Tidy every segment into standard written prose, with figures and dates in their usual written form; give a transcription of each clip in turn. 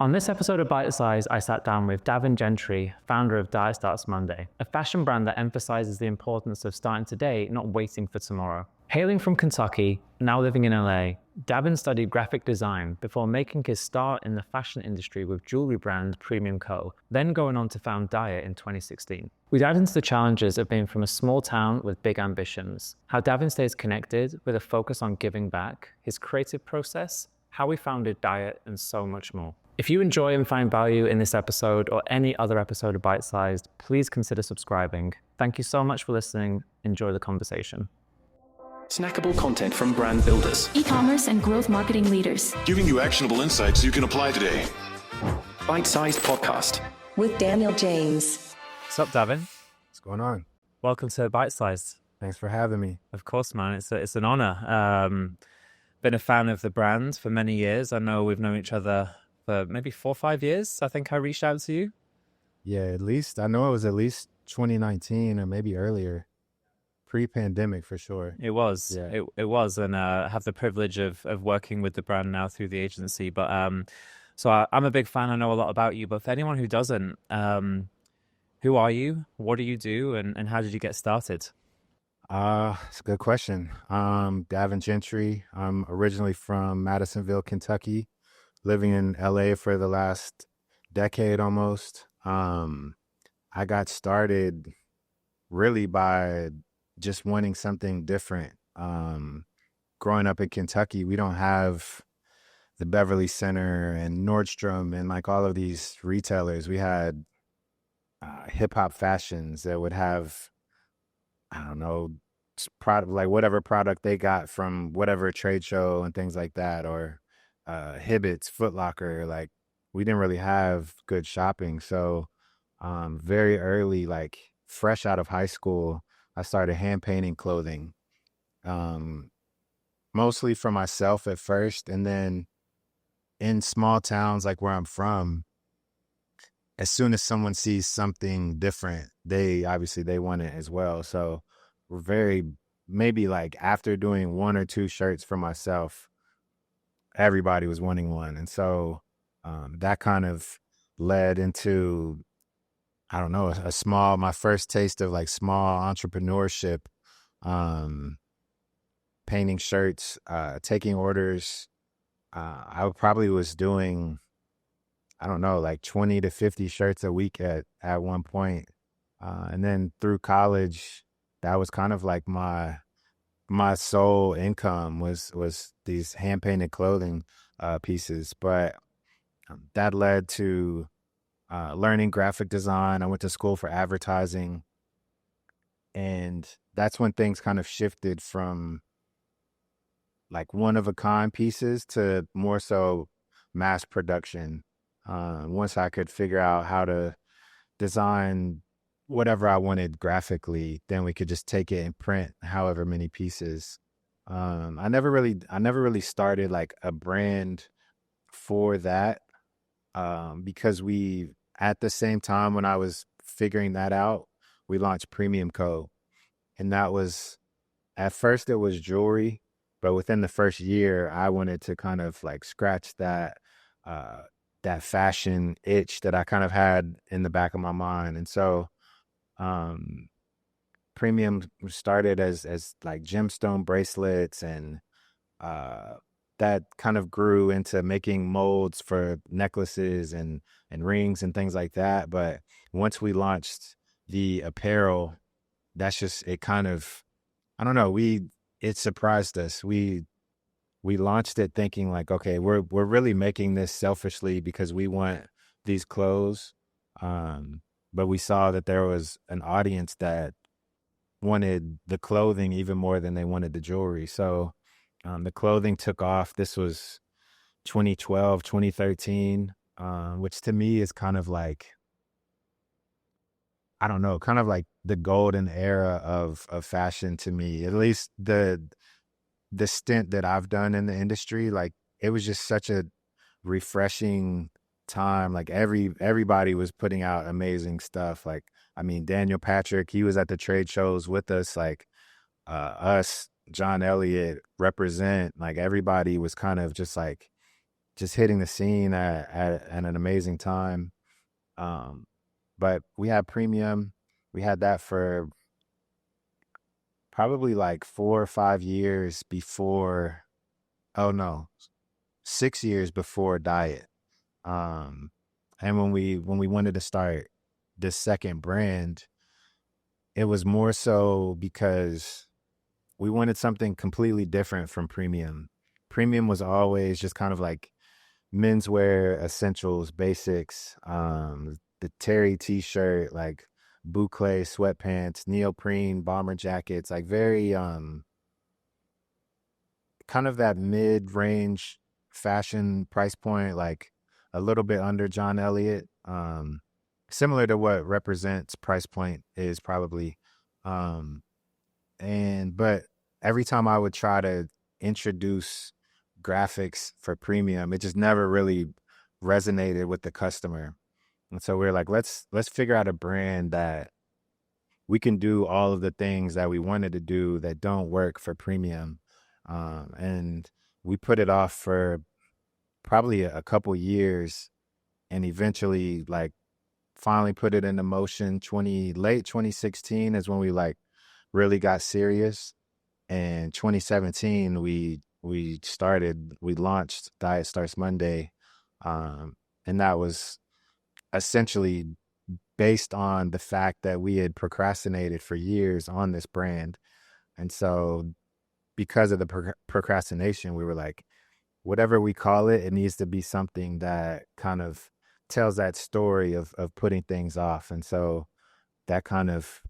On this episode of Bite Size, I sat down with Davin Gentry, founder of Diet Starts Monday, a fashion brand that emphasizes the importance of starting today, not waiting for tomorrow. Hailing from Kentucky, now living in LA, Davin studied graphic design before making his start in the fashion industry with jewelry brand Premium Co., then going on to found Diet in 2016. We dive into the challenges of being from a small town with big ambitions, how Davin stays connected with a focus on giving back, his creative process, how we founded Diet, and so much more. If you enjoy and find value in this episode or any other episode of Bite Sized, please consider subscribing. Thank you so much for listening. Enjoy the conversation. Snackable content from brand builders, e-commerce and growth marketing leaders, giving you actionable insights you can apply today. Bite-sized podcast with Daniel James. What's up, Davin? What's going on? Welcome to Bite Sized. Thanks for having me. Of course, man. It's an honor. Been a fan of the brand for many years. I know we've known each other for maybe 4 or 5 years. I think I reached out to you. Yeah, at least. I know it was at least 2019 or maybe earlier. Pre-pandemic for sure. It was. Yeah. It was. And I have the privilege of working with the brand now through the agency. But so I'm a big fan. I know a lot about you. But for anyone who doesn't, who are you? What do you do? And how did you get started? It's a good question. Davin Gentry. I'm originally from Madisonville, Kentucky, living in LA for the last decade almost. I got started really by just wanting something different. Growing up in Kentucky, we don't have the Beverly Center and Nordstrom and like all of these retailers. We had hip hop fashions that would have, I don't know, product, like whatever product they got from whatever trade show and things like that, or Hibbett's, Foot Locker. Like we didn't really have good shopping. So very early, like fresh out of high school, I started hand painting clothing, mostly for myself at first. And then in small towns like where I'm from, as soon as someone sees something different, they want it as well. So we're maybe like after doing 1 or 2 shirts for myself, everybody was wanting one. And so that kind of led into, I don't know, my first taste of like small entrepreneurship, painting shirts, taking orders. I probably was doing, I don't know, like 20 to 50 shirts a week at one point. And then through college, that was kind of like my sole income was these hand painted clothing pieces. But that led to learning graphic design. I went to school for advertising, and that's when things kind of shifted from like one of a kind pieces to more so mass production. Once I could figure out how to design whatever I wanted graphically, then we could just take it and print however many pieces. I never really started like a brand for that, because at the same time when I was figuring that out, we launched Premium Co. And that was, at first it was jewelry, but within the first year, I wanted to kind of like scratch that fashion itch that I kind of had in the back of my mind. And so Premium started as like gemstone bracelets, and that kind of grew into making molds for necklaces and rings and things like that. But once we launched the apparel, it kind of, I don't know, it surprised us. We launched it thinking like, okay, we're really making this selfishly because we want these clothes. But we saw that there was an audience that wanted the clothing even more than they wanted the jewelry. So the clothing took off. This was 2012, 2013, which to me is kind of like, I don't know, kind of like the golden era of fashion to me. At least the stint that I've done in the industry, like it was just such a refreshing time. Like everybody was putting out amazing stuff. Like, I mean, Daniel Patrick, he was at the trade shows with us, like us, John Elliott, Represent, like everybody was kind of just like just hitting the scene at an amazing time. But we had premium. We had that for probably like 4 or 5 years before, oh no, 6 years before diet. And when we wanted to start this second brand, it was more so because we wanted something completely different from premium. Premium was always just kind of like menswear essentials, basics, the Terry t-shirt, like boucle sweatpants, neoprene bomber jackets, like very kind of that mid-range fashion price point, like a little bit under John Elliott, similar to what Represents price point is probably. But every time I would try to introduce graphics for premium, it just never really resonated with the customer. And so we're like, let's figure out a brand that we can do all of the things that we wanted to do that don't work for premium. And we put it off for probably a couple years, and eventually like finally put it into motion. Late 2016 is when we like really got serious. And 2017 we launched Diet Starts Monday. And that was essentially based on the fact that we had procrastinated for years on this brand. And so because of the procrastination, we were like, whatever we call it, it needs to be something that kind of tells that story of putting things off. And so that kind of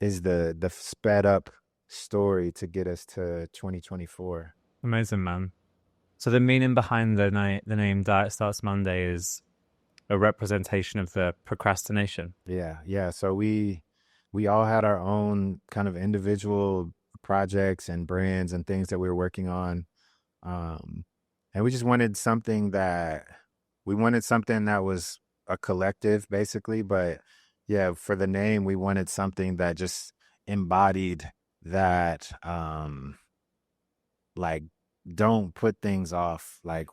is the sped up story to get us to 2024. Amazing, man. So the meaning behind the name Diet Starts Monday is a representation of the procrastination. Yeah. So we all had our own kind of individual projects and brands and things that we were working on. And we just wanted something that was a collective, basically. But yeah, for the name, we wanted something that just embodied that, like, don't put things off. Like,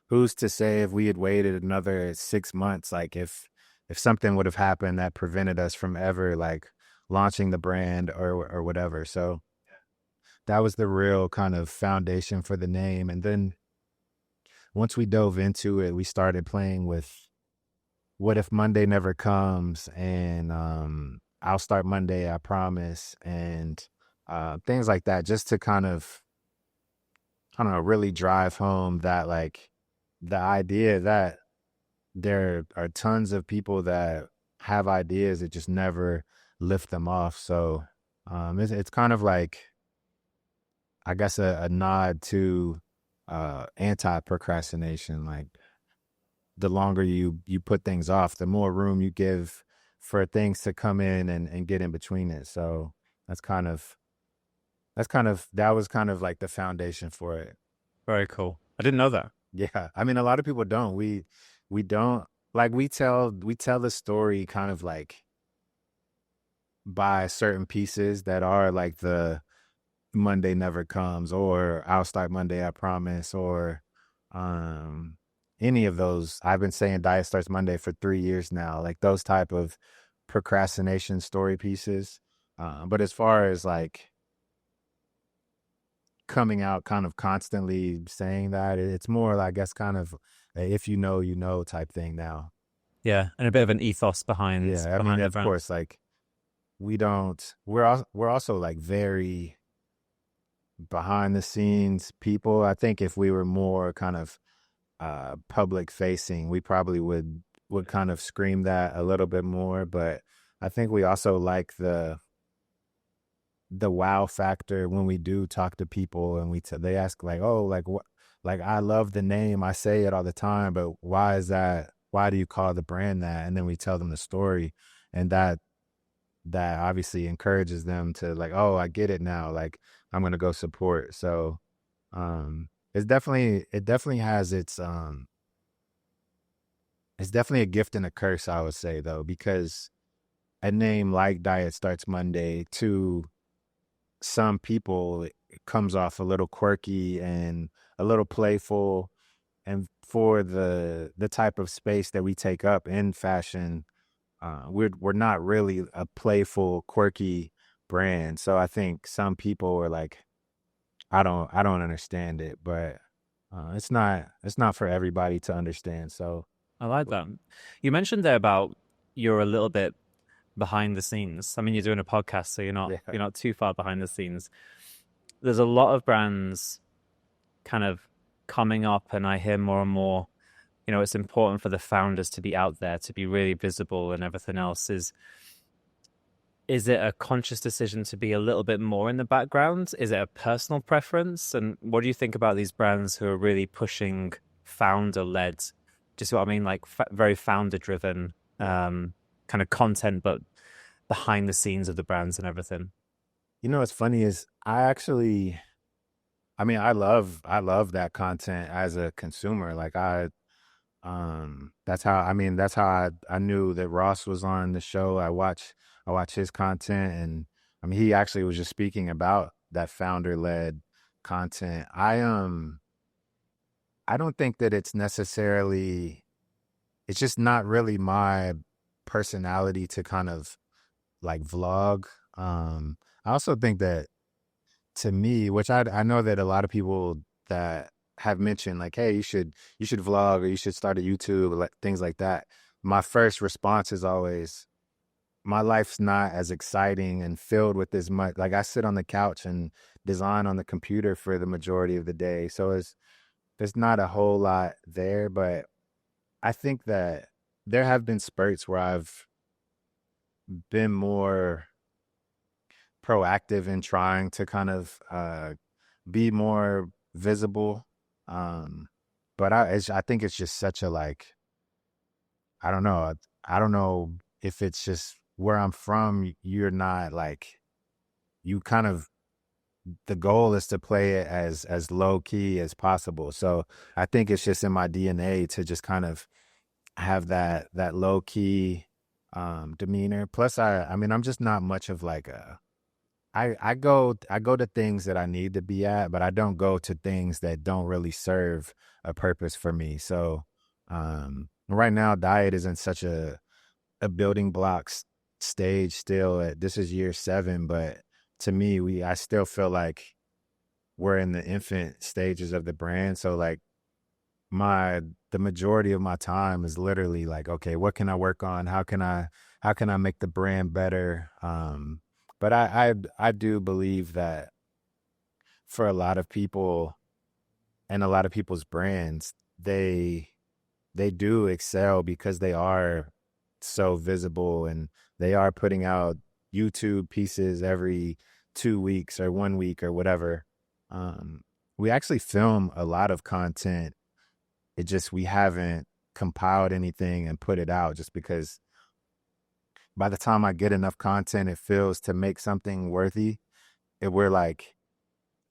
who's to say if we had waited another 6 months, like if something would have happened that prevented us from ever like launching the brand or whatever. So that was the real kind of foundation for the name. And then once we dove into it, we started playing with what if Monday never comes, and I'll start Monday, I promise, and things like that, just to kind of, I don't know, really drive home that like the idea that there are tons of people that have ideas that just never lift them off. So it's kind of like, I guess, a nod to anti-procrastination. Like, the longer you put things off, the more room you give for things to come in and get in between it. So that was kind of like the foundation for it. Very cool. I didn't know that. Yeah. I mean, a lot of people don't. We don't, like, we tell the story kind of like by certain pieces that are like the Monday never comes, or I'll start Monday, I promise, or any of those. I've been saying Diet Starts Monday for 3 years now, like those type of procrastination story pieces. But as far as like coming out kind of constantly saying that, it's more, I guess, kind of a if you know type thing now. Yeah, and a bit of an ethos behind. Yeah, I mean, of course, like we're also like very behind the scenes people. I think if we were more kind of public facing, we probably would kind of scream that a little bit more. But I think we also like the wow factor when we do talk to people, and they ask like, oh, like what, like, I love the name, I say it all the time, but why is that? Why do you call the brand that? And then we tell them the story, and that obviously encourages them to like, oh, I get it now, like I'm gonna go support. So it definitely has it's definitely a gift and a curse, I would say, though, because a name like Diet Starts Monday, to some people, it comes off a little quirky and a little playful, and for the type of space that we take up in fashion, we're not really a playful, quirky brand. So I think some people are like, I don't understand it, but it's not for everybody to understand. So I like that. You mentioned there about you're a little bit behind the scenes. I mean, you're doing a podcast, so you're not yeah, you're not too far behind the scenes. There's a lot of brands kind of coming up, and I hear more and more, it's important for the founders to be out there, to be really visible and everything else. Is it a conscious decision to be a little bit more in the background? Is it a personal preference? And what do you think about these brands who are really pushing founder-led, just what I mean, like very founder-driven kind of content, but behind the scenes of the brands and everything? what's funny is I love that content as a consumer. Like that's how I knew that Ross was on the show. I watch his content, and I mean he actually was just speaking about that founder led content. I don't think that it's just not really my personality to kind of like vlog. I also think that, to me, which I know that a lot of people that have mentioned like, hey, you should vlog, or you should start a YouTube, or like things like that. My first response is always, my life's not as exciting and filled with as much. Like, I sit on the couch and design on the computer for the majority of the day, so there's not a whole lot there. But I think that there have been spurts where I've been more proactive in trying to kind of be more visible. Um, but I think it's just such a, like, I don't know. I don't know if it's just where I'm from. You're not like, you kind of, the goal is to play it as low key as possible. So I think it's just in my DNA to just kind of have that low key demeanor. Plus, I mean, I'm just not much of like I go to things that I need to be at, but I don't go to things that don't really serve a purpose for me. So right now, diet is in such a building blocks stage still. This is year 7, but to me, I still feel like we're in the infant stages of the brand. So like the majority of my time is literally like, okay, what can I work on? How can I make the brand better? But I do believe that for a lot of people and a lot of people's brands, they do excel because they are so visible, and they are putting out YouTube pieces every 2 weeks or 1 week or whatever. Um, we actually film a lot of content. We haven't compiled anything and put it out, just because by the time I get enough content, it feels to make something worthy. We're like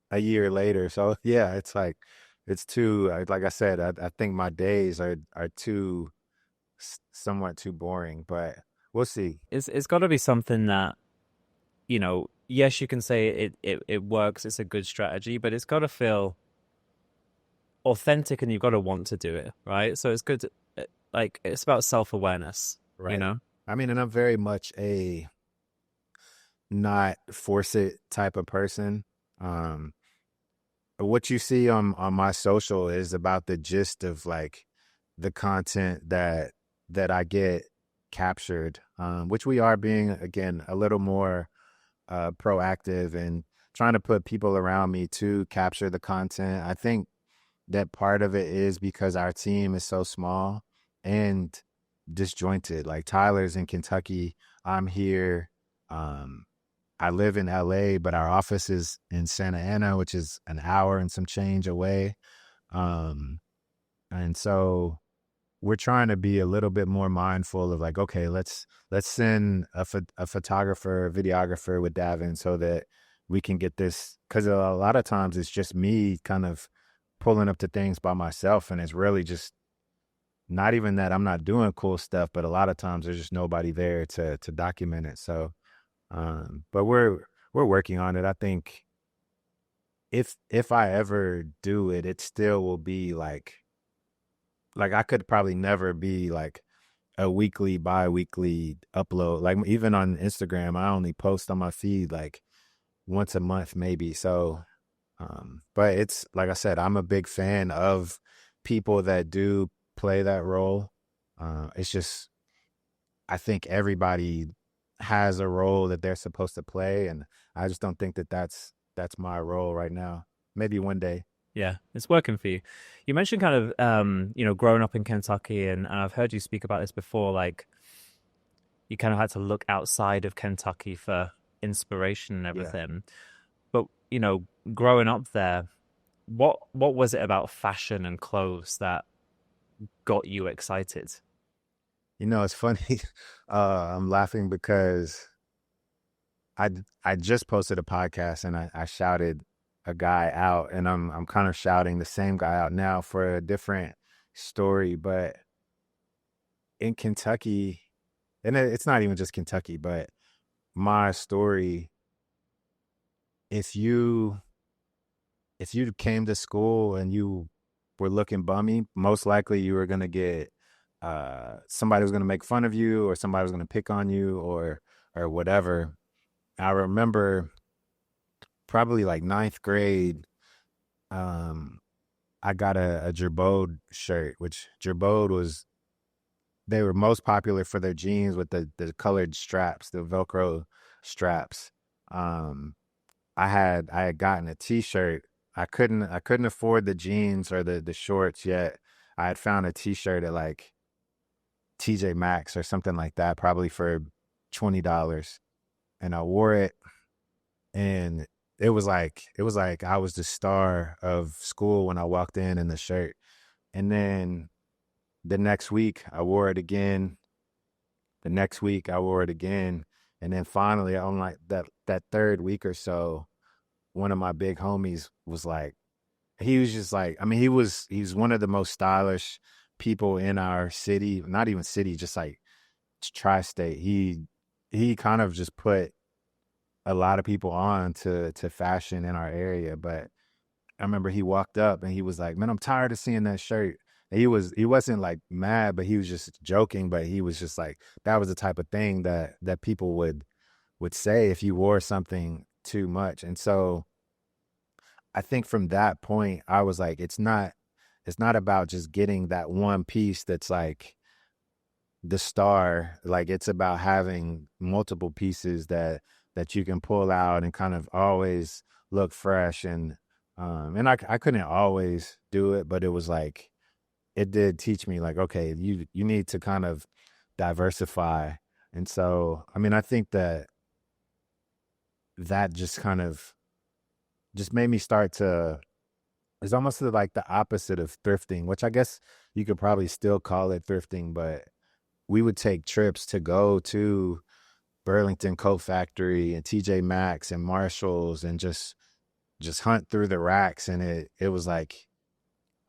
a year later. So yeah, it's like, it's too, like I said, I think my days are too, somewhat too boring, but we'll see. It's got to be something that, yes, you can say it works, it's a good strategy, but it's got to feel authentic, and you've got to want to do it, right? So it's good like, it's about self-awareness, Right. I mean, and I'm very much a not force it type of person. Um, what you see on my social is about the gist of like the content that I get captured, which we are being, again, a little more proactive and trying to put people around me to capture the content. I think that part of it is because our team is so small and disjointed. Like, Tyler's in Kentucky, I'm here. I live in LA, but our office is in Santa Ana, which is an hour and some change away. And so we're trying to be a little bit more mindful of like, okay, let's send a photographer, videographer with Davin, so that we can get this, because a lot of times it's just me kind of pulling up to things by myself, and it's really just not even that I'm not doing cool stuff, but a lot of times there's just nobody there to document it. So but we're working on it. I think if I ever do it, it still will be like like I could probably never be like a weekly, bi-weekly upload. Like even on Instagram, I only post on my feed like once a month maybe. So, but it's like I said, I'm a big fan of people that do play that role. It's just, I think everybody has a role that they're supposed to play, and I just don't think that that's my role right now. Maybe one day. Yeah, it's working for you. You mentioned kind of, growing up in Kentucky, and I've heard you speak about this before, like you kind of had to look outside of Kentucky for inspiration and Yeah. everything. But, growing up there, what was it about fashion and clothes that got you excited? It's funny. I'm laughing because I I just posted a podcast and I shouted a guy out, and I'm kind of shouting the same guy out now for a different story. But in Kentucky, and it's not even just Kentucky, but my story, if you came to school and you were looking bummy, most likely you were gonna get somebody was gonna make fun of you, or somebody was gonna pick on you, or whatever. I remember probably like ninth grade, um, I got a Gerbode shirt, which Gerbode was, they were most popular for their jeans with the colored straps, the Velcro straps. Um, I had gotten a t-shirt. I couldn't afford the jeans or the shorts yet. I had found a t-shirt at like TJ Maxx or something like that, probably for $20. And I wore it, and it was like I was the star of school when I walked in the shirt. And then the next week I wore it again. The next week I wore it again. And then finally on like that third week or so, one of my big homies was like, he was just like, I mean, he's one of the most stylish people in our city, not even city, just like tri-state. He kind of just put a lot of people on to fashion in our area. But I remember he walked up and he was like, "Man, I'm tired of seeing that shirt." And he wasn't like mad, but he was just joking. But he was just like, that was the type of thing that people would say if you wore something too much. And so I think from that point, I was like, it's not about just getting that one piece that's like the star. Like it's about having multiple pieces that you can pull out and kind of always look fresh. And I couldn't always do it, but it was like, it did teach me like, okay, you need to kind of diversify. And so, I mean, I think that just kind of just made me start to, it's almost like the opposite of thrifting, which I guess you could probably still call it thrifting. But we would take trips to go to Burlington Coat Factory and TJ Maxx and Marshalls, and just hunt through the racks. And it was like,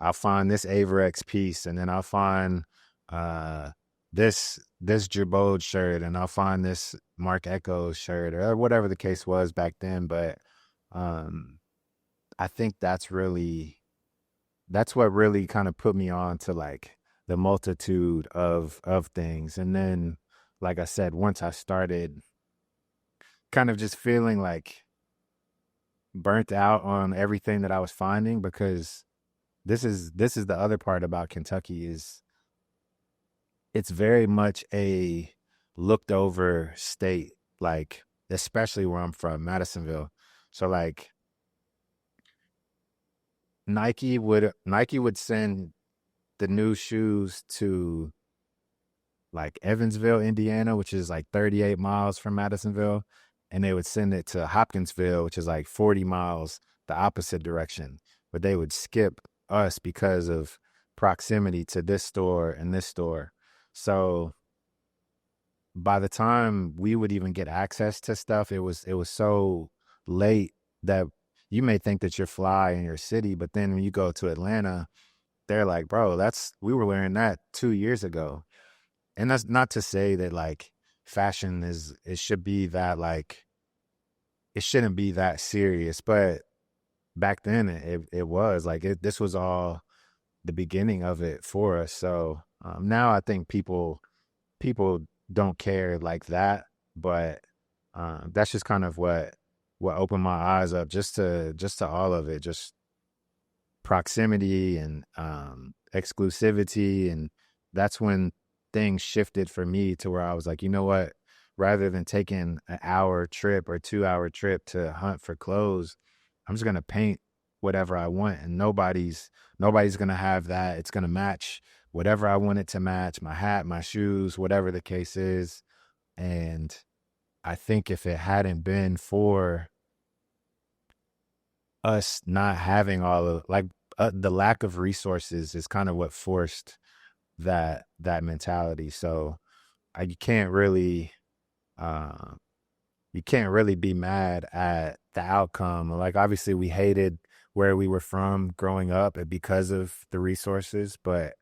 I'll find this Averex piece, and then I'll find this Girbaude shirt, and I'll find this Marc Ecko shirt, or whatever the case was back then. But I think that's what really kind of put me on to like the multitude of things. And then, like I said, once I started kind of just feeling like burnt out on everything that I was finding, because this is the other part about Kentucky, is it's very much a looked over state, like especially where I'm from, Madisonville. So like Nike would send the new shoes to like Evansville, Indiana, which is like 38 miles from Madisonville, and they would send it to Hopkinsville, which is like 40 miles the opposite direction. But they would skip us because of proximity to this store and this store. So by the time we would even get access to stuff, it was so late that you may think that you're fly in your city, but then when you go to Atlanta, they're like, bro, we were wearing that 2 years ago. And that's not to say that like fashion it should be that like, it shouldn't be that serious, but back then it was like, this was all the beginning of it for us. So now I think people don't care like that, but that's just kind of what opened my eyes up just to all of it, just proximity and exclusivity. And that's when things shifted for me to where I was like, you know what, rather than taking an hour trip or 2 hour trip to hunt for clothes, I'm just gonna paint whatever I want, and nobody's gonna have that. It's gonna match whatever I want it to match, my hat, my shoes, whatever the case is. And I think if it hadn't been for us not having all of like the lack of resources is kind of what forced that mentality. So you can't really uh, you can't really be mad at the outcome. Like obviously we hated where we were from growing up because of the resources, but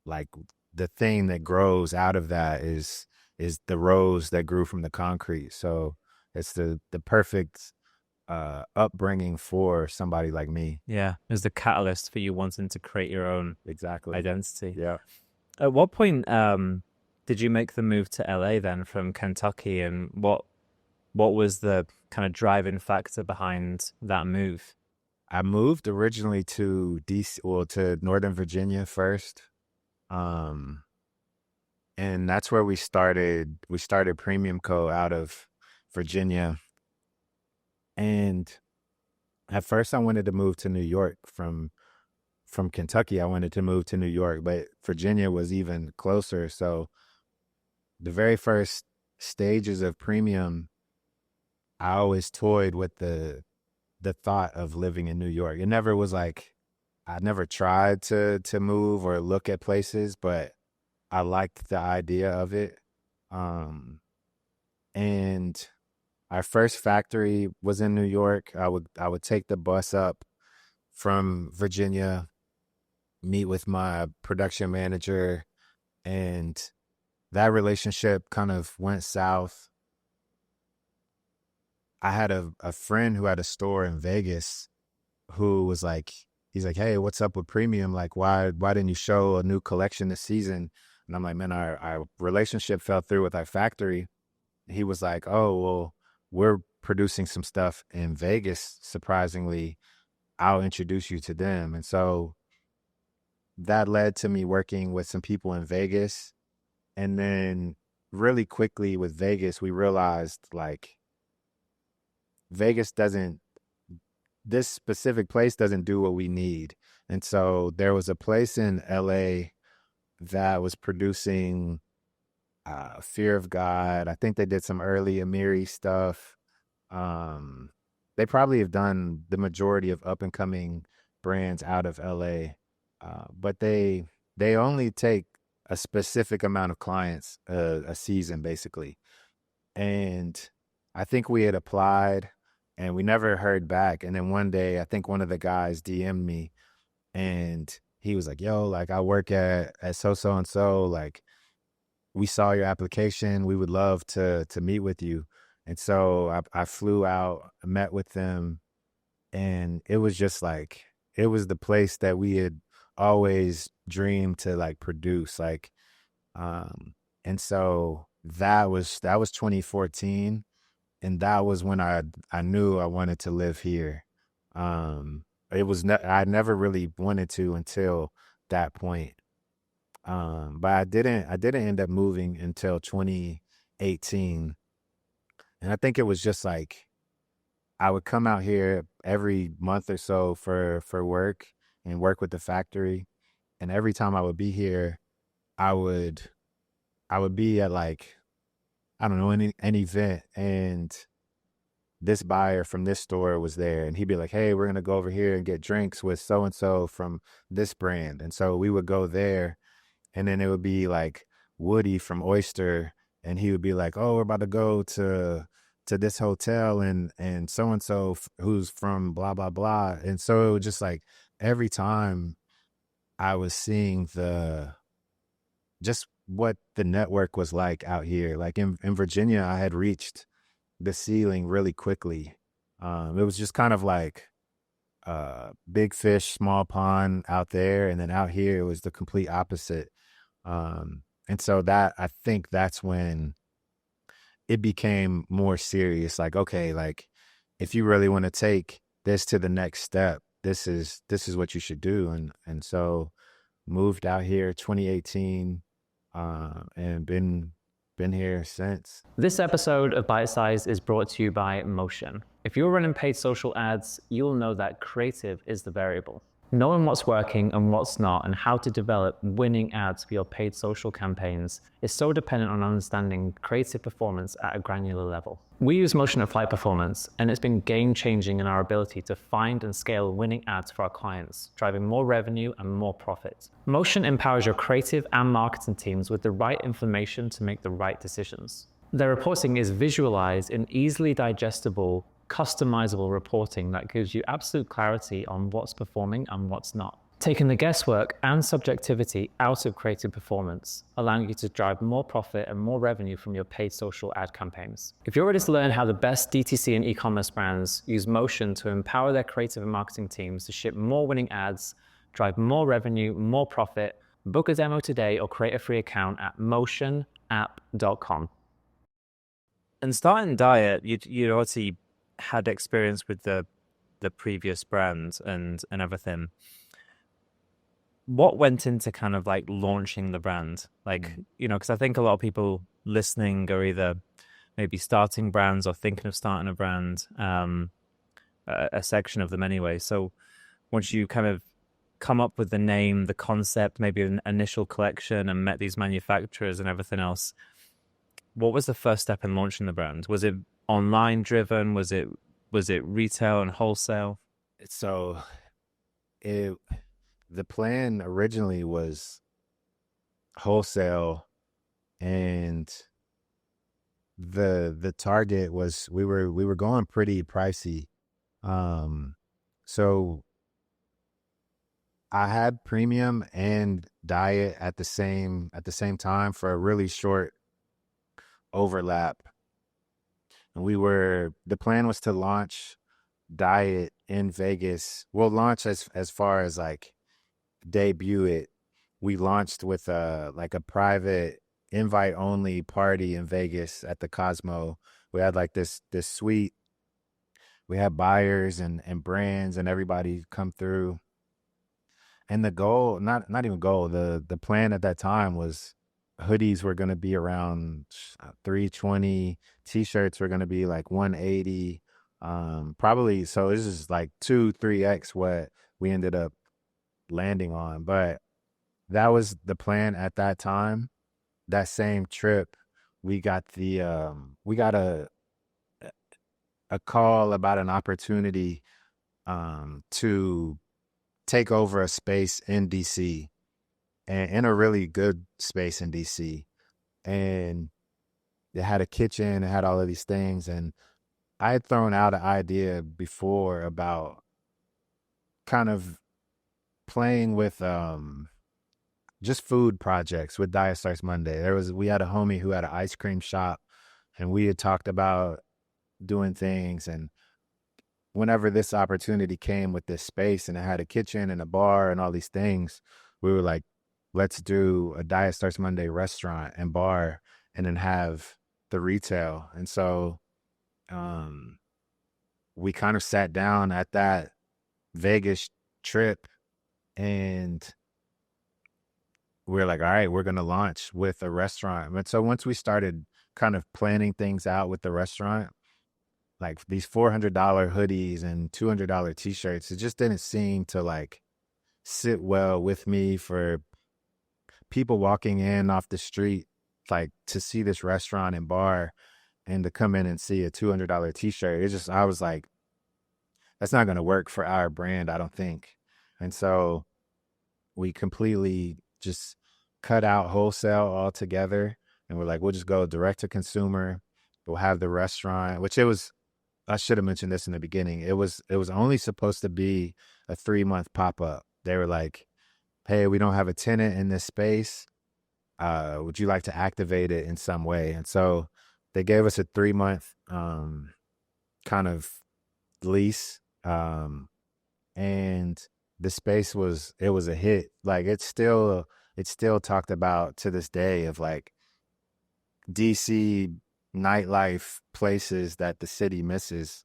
like the thing that grows out of that is the rose that grew from the concrete. So it's the perfect upbringing for somebody like me. Yeah, as the catalyst for you wanting to create your own Exactly. identity. Yeah. At what point did you make the move to LA then from Kentucky, and what was the kind of driving factor behind that move? I moved originally to DC, well, to Northern Virginia first. And that's where we started Premium Co. out of Virginia. And at first I wanted to move to New York from Kentucky. I wanted to move to New York, but Virginia was even closer. So the very first stages of Premium, I always toyed with the thought of living in New York. It never was like, I never tried to move or look at places, but I liked the idea of it. And our first factory was in New York. I would take the bus up from Virginia, meet with my production manager, and that relationship kind of went south. I had a friend who had a store in Vegas who was like, he's like, hey, what's up with Premium? Like, why didn't you show a new collection this season? And I'm like, man, our relationship fell through with our factory. He was like, oh, well, we're producing some stuff in Vegas. Surprisingly, I'll introduce you to them. And so that led to me working with some people in Vegas. And then really quickly with Vegas, we realized like this specific place doesn't do what we need. And so there was a place in LA that was producing Fear of God. I think they did some early Amiri stuff. They probably have done the majority of up and coming brands out of LA, but they only take a specific amount of clients a season, basically. And I think we had applied and we never heard back. And then one day, I think one of the guys DM'd me and he was like, yo, like I work at so and so, like we saw your application. We would love to meet with you. And so I flew out, met with them, and it was just like, it was the place that we had always dreamed to like produce. Like, and so that was 2014. And that was when I knew I wanted to live here. I never really wanted to until that point. But I didn't end up moving until 2018. And I think it was just like, I would come out here every month or so for work and work with the factory. And every time I would be here, I would be at like, I don't know, an event, and this buyer from this store was there, and he'd be like, hey, we're going to go over here and get drinks with so-and-so from this brand. And so we would go there, and then it would be like Woody from Oyster, and he would be like, oh, we're about to go to this hotel and so-and-so who's from blah, blah, blah. And so it was just like every time I was seeing just what the network was like out here. Like in Virginia, I had reached the ceiling really quickly. It was just kind of like big fish, small pond out there. And then out here, it was the complete opposite. And so I think that's when it became more serious. Like, okay, like if you really want to take this to the next step, this is what you should do. And so moved out here 2018, and been here since. This episode of Bite Size is brought to you by Motion. If you're running paid social ads, you'll know that creative is the variable. Knowing what's working and what's not and how to develop winning ads for your paid social campaigns is so dependent on understanding creative performance at a granular level. We use Motion at Flight Performance, and it's been game-changing in our ability to find and scale winning ads for our clients, driving more revenue and more profit. Motion empowers your creative and marketing teams with the right information to make the right decisions. Their reporting is visualized in easily digestible, customizable reporting that gives you absolute clarity on what's performing and what's not, taking the guesswork and subjectivity out of creative performance, allowing you to drive more profit and more revenue from your paid social ad campaigns. If you're ready to learn how the best DTC and e-commerce brands use Motion to empower their creative and marketing teams to ship more winning ads, drive more revenue, more profit, book a demo today or create a free account at motionapp.com. And starting Diet, you obviously had experience with the previous brand and everything. What went into kind of like launching the brand? Like, you know, because I think a lot of people listening are either maybe starting brands or thinking of starting a brand, a section of them anyway. So once you kind of come up with the name, the concept, maybe an initial collection and met these manufacturers and everything else, what was the first step in launching the brand? Was it online driven? Was it retail and wholesale? So the plan originally was wholesale, and the target was we were going pretty pricey. So I had premium and diet at the same time for a really short overlap. And the plan was to launch diet in Vegas. We'll launch as far as like debut it. We launched with a private invite only party in Vegas at the Cosmo. We had like this suite. We had buyers and brands and everybody come through. And the goal, not even goal, the plan at that time was hoodies were going to be around $320, t-shirts were going to be like $180, probably. So this is like 2-3x what we ended up landing on, but that was the plan at that time. That same trip, we got a call about an opportunity to take over a space in DC, and in a really good space in DC. And it had a kitchen, it had all of these things. And I had thrown out an idea before about kind of playing with just food projects with Diet Starts Monday. We had a homie who had an ice cream shop, and we had talked about doing things. And whenever this opportunity came with this space and it had a kitchen and a bar and all these things, we were like, let's do a Diet Starts Monday restaurant and bar, and then have the retail. And so we kind of sat down at that Vegas trip, and we're like, all right, we're going to launch with a restaurant. But so once we started kind of planning things out with the restaurant, like these $400 hoodies and $200 t-shirts, it just didn't seem to like sit well with me for people walking in off the street, like to see this restaurant and bar and to come in and see a $200 t-shirt. I was like, that's not going to work for our brand, I don't think. And so we completely just cut out wholesale altogether. And we're like, we'll just go direct to consumer. We'll have the restaurant, I should have mentioned this in the beginning. It was only supposed to be a 3-month pop-up. They were like, hey, we don't have a tenant in this space. Would you like to activate it in some way? And so they gave us a 3-month kind of lease. and the space was a hit. Like it's still talked about to this day of like DC nightlife places that the city misses.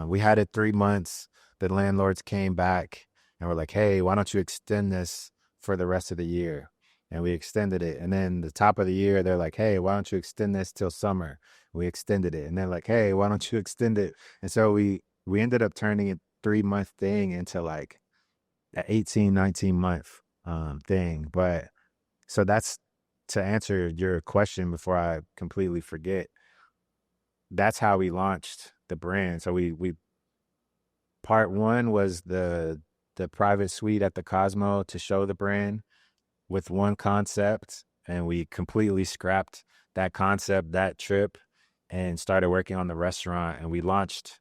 We had it 3 months. The landlords came back and were like, "Hey, why don't you extend this for the rest of the year?" And we extended it. And then the top of the year, they're like, "Hey, why don't you extend this till summer?" We extended it. And they're like, "Hey, why don't you extend it?" And so we ended up turning a 3 month thing into like an 18, 19 month thing. But so that's to answer your question before I completely forget. That's how we launched the brand. So we part one was the private suite at the Cosmo to show the brand with one concept, and we completely scrapped that concept that trip and started working on the restaurant, and we launched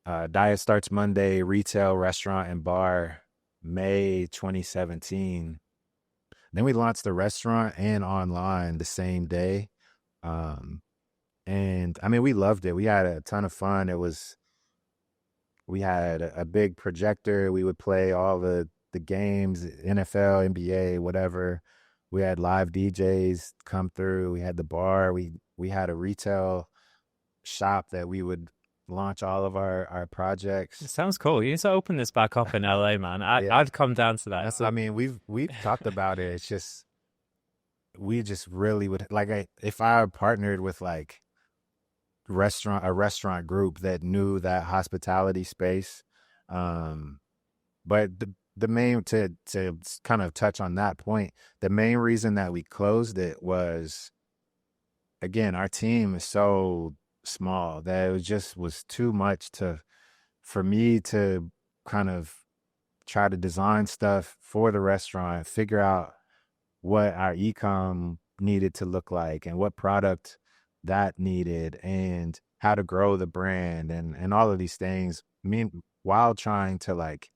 Diet Starts Monday retail restaurant and bar May 2017. Then we launched the restaurant and online the same day. And I mean, we loved it. We had a ton of fun. We had a big projector. We would play all the games, NFL, NBA, whatever. We had live DJs come through. We had the bar. We had a retail shop that we would launch all of our projects. It sounds cool. You need to open this back up in LA, man. Yeah. I'd come down to that. I mean, we've talked about it. It's just we just really would like if I partnered with like a restaurant group that knew that hospitality space. But the main to kind of touch on that point, the main reason that we closed it was, again, our team is so small that was too much for me to kind of try to design stuff for the restaurant, figure out what our e-com needed to look like and what product that needed and how to grow the brand and all of these things. While trying to like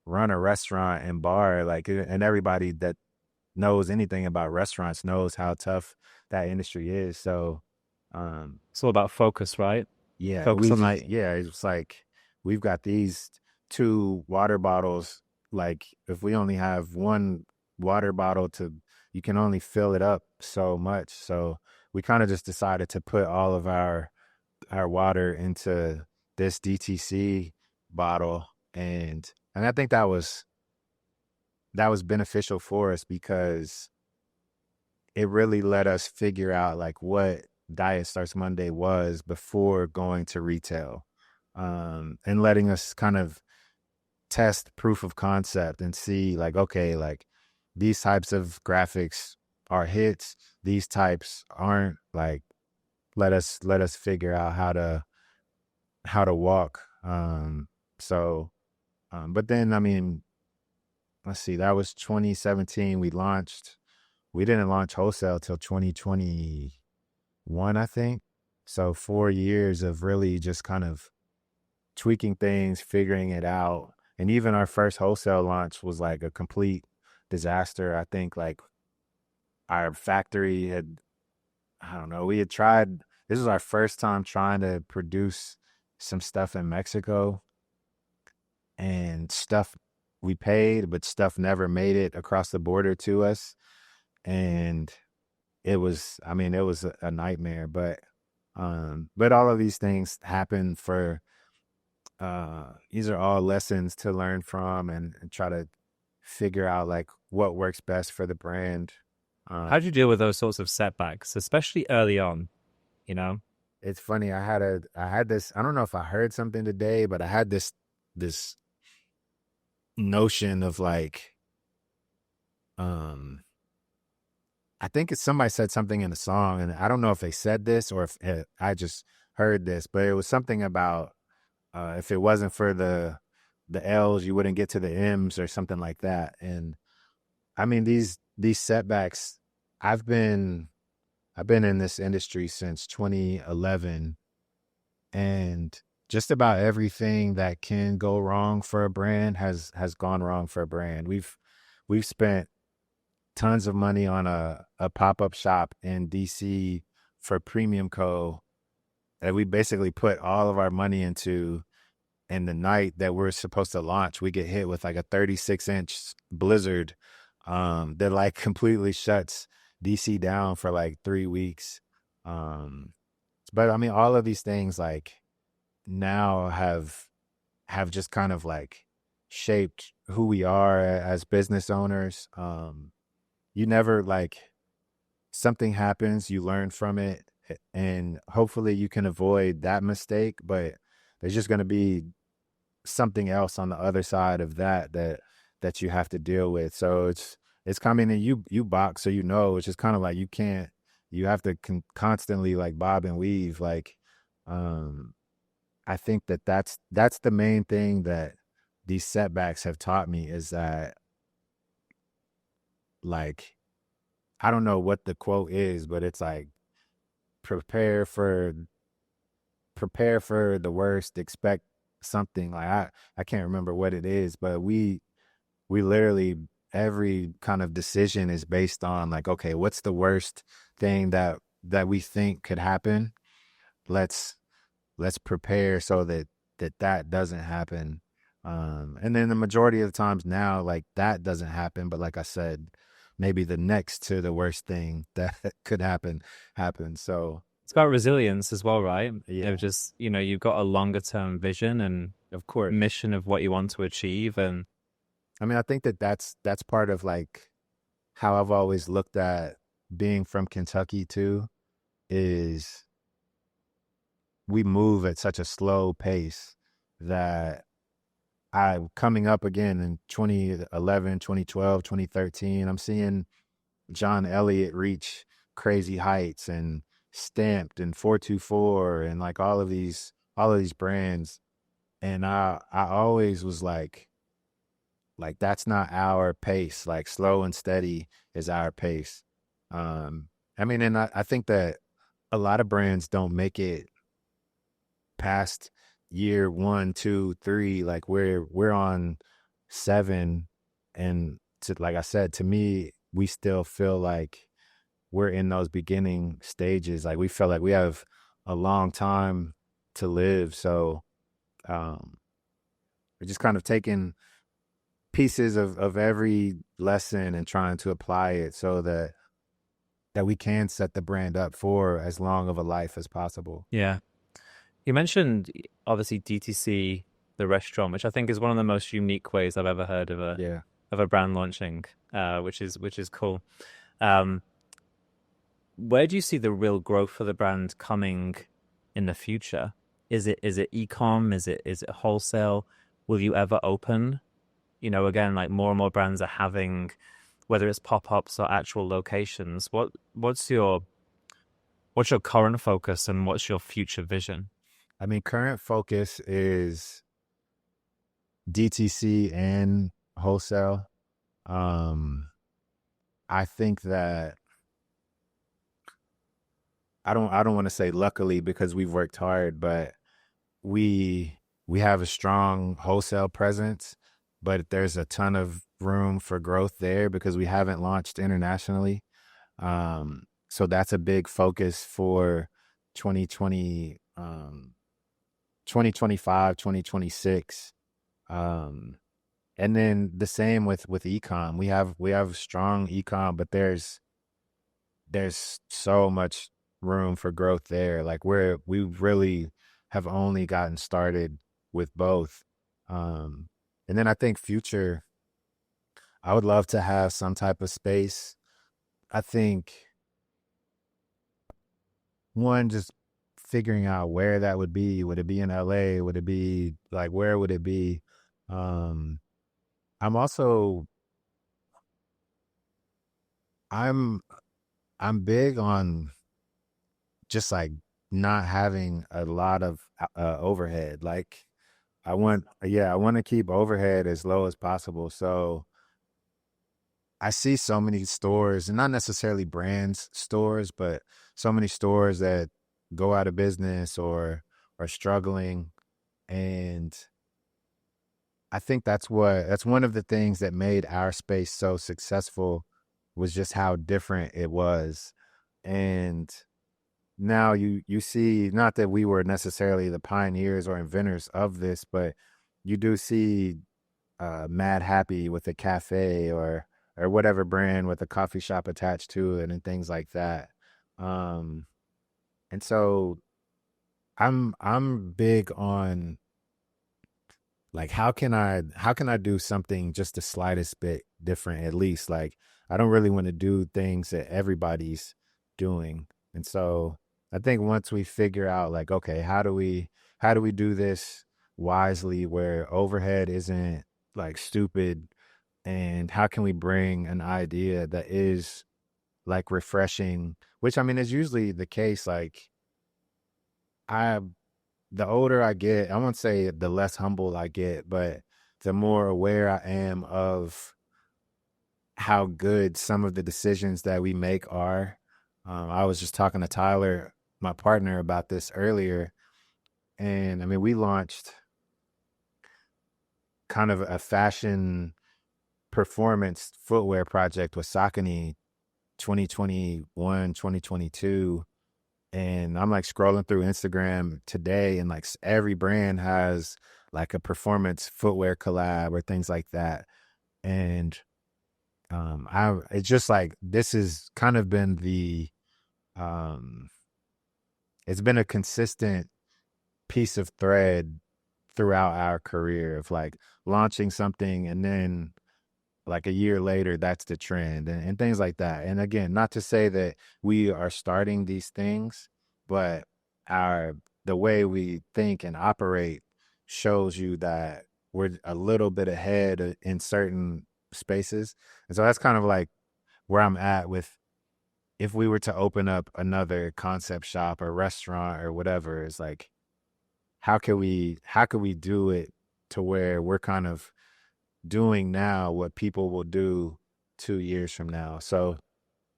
run a restaurant and bar, like, and everybody that knows anything about restaurants knows how tough that industry is. So it's all about focus, right? yeah, Focus on it's like we've got these 2 water bottles. Like if we only have one water bottle you can only fill it up so much. So we kind of just decided to put all of our water into this DTC bottle, and I think that was beneficial for us because it really let us figure out like what Diet Starts Monday was before going to retail, and letting us kind of test proof of concept and see like, okay, like these types of graphics are hits, these types aren't. Like let us figure out how to walk. But then, I mean, let's see, that was 2017. We didn't launch wholesale till 2021, I think. So 4 years of really just kind of tweaking things, figuring it out. And even our first wholesale launch was like a complete disaster. I think like our factory I don't know, we had tried, this was our first time trying to produce some stuff in Mexico, and stuff we paid, but stuff never made it across the border to us. And it was a nightmare, but all of these things happen for, these are all lessons to learn from and try to figure out like what works best for the brand. How do you deal with those sorts of setbacks, especially early on? You know, it's funny. I had this. I don't know if I heard something today, but I had this notion of like, I think it's somebody said something in the song, and I don't know if they said this or if I just heard this, but it was something about if it wasn't for the L's, you wouldn't get to the M's or something like that. And I mean, these setbacks, I've been in this industry since 2011, and just about everything that can go wrong for a brand has gone wrong for a brand. We've spent tons of money on a pop-up shop in DC for Premium Co. that we basically put all of our money into, and the night that we're supposed to launch, we get hit with like a 36-inch blizzard that like completely shuts DC down for like 3 weeks. But I mean, all of these things like now have just kind of like shaped who we are as business owners. You never like something happens, you learn from it, and hopefully you can avoid that mistake, but there's just going to be something else on the other side of that you have to deal with. So it's coming, and you box, so it's just kind of like you have to constantly like bob and weave. Like I think that's the main thing that these setbacks have taught me, is that like, I don't know what the quote is, but it's like prepare for the worst, expect something. Like I can't remember what it is, but we literally, every kind of decision is based on like, okay, what's the worst thing that we think could happen? Let's prepare so that doesn't happen. And then the majority of the times now, like that doesn't happen, but like I said, maybe the next to the worst thing that could happen happens. So It's about resilience as well, right? Yeah. Just, you've got a longer term vision and of course, mission of what you want to achieve. And I mean, I think that's part of like how I've always looked at being from Kentucky too, is we move at such a slow pace that coming up again in 2011, 2012, 2013, I'm seeing John Elliott reach crazy heights, and Stamped and 424 and like all of these brands. And I always was like that's not our pace. Like slow and steady is our pace. I mean, and I think that a lot of brands don't make it past year 1, 2, 3. Like we're on 7, and like I said, to me, we still feel like we're in those beginning stages. Like we feel like we have a long time to live. So we're just kind of taking pieces of every lesson and trying to apply it so that we can set the brand up for as long of a life as possible. yeah, you mentioned obviously DTC, the restaurant, which I think is one of the most unique ways I've ever heard of a brand launching, which is cool. Where do you see the real growth for the brand coming in the future? Is it e-com? Is it wholesale? Will you ever open? Again, like more and more brands are having, whether it's pop-ups or actual locations. What's your current focus and what's your future vision? I mean, current focus is DTC and wholesale. I think that I don't want to say luckily, because we've worked hard, but we have a strong wholesale presence, but there's a ton of room for growth there because we haven't launched internationally. So that's a big focus for 2025, 2026. And then the same with e-com. We have strong e-com, but there's so much room for growth there. Like we really have only gotten started with both. And then I think future, I would love to have some type of space. I think one, just figuring out where that would be. Would it be in LA? Would it be like, where would it be? I'm big on just like not having a lot of overhead. Like I want to keep overhead as low as possible. So I see so many stores, and not necessarily brands stores, but so many stores that go out of business or are struggling. And I think that's one of the things that made our space so successful, was just how different it was. And now you see, not that we were necessarily the pioneers or inventors of this, but you do see Mad Happy with a cafe or whatever brand with a coffee shop attached to it and things like that. Um, and so I'm big on like how can I do something just the slightest bit different at least. Like I don't really want to do things that everybody's doing. And so I think once we figure out like, okay, how do we do this wisely where overhead isn't like stupid, and how can we bring an idea that is like refreshing, which I mean is usually the case. Like I the older I get, I won't say the less humble I get, but the more aware I am of how good some of the decisions that we make are. I was just talking to Tyler, my partner, about this earlier. And I mean, we launched kind of a fashion performance footwear project with Saucony 2021, 2022. And I'm like scrolling through Instagram today, and like every brand has like a performance footwear collab or things like that. And it's just like this has kind of been um it's been a consistent piece of thread throughout our career of like launching something, and then like a year later that's the trend, and things like that. And again, not to say that we are starting these things, but our the way we think and operate shows you that we're a little bit ahead in certain spaces. And so that's kind of like where I'm at with, if we were to open up another concept shop or restaurant or whatever, it's like how could we do it to where we're kind of doing now what people will do 2 years from now. So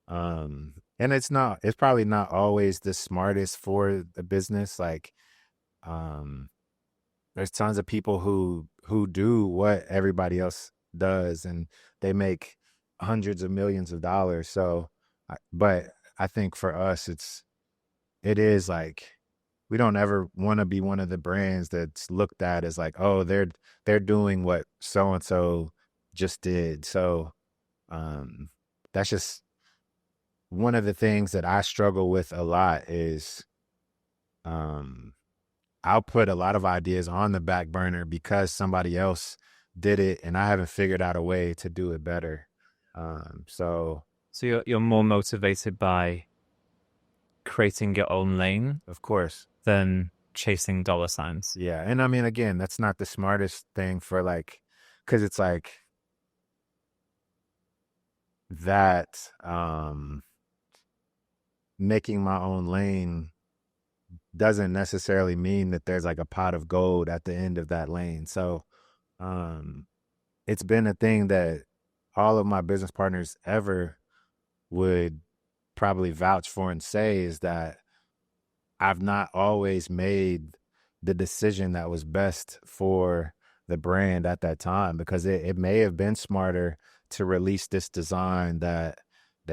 and it's probably not always the smartest for the business. Like um there's tons of people who do what everybody else does, and they make hundreds of millions of dollars. So but I think for us it is like we don't ever want to be one of the brands that's looked at as like, oh, they're doing what so and so just did. So um that's just one of the things that I struggle with a lot is um I'll put a lot of ideas on the back burner because somebody else did it and I haven't figured out a way to do it better. So So you're more motivated by creating your own lane of course, than chasing dollar signs. yeah. And I mean, again, that's not the smartest thing for like, because it's like that making my own lane doesn't necessarily mean that there's like a pot of gold at the end of that lane. So um it's been a thing that all of my business partners ever would probably vouch for and say is that I've not always made the decision that was best for the brand at that time, because it may have been smarter to release this design that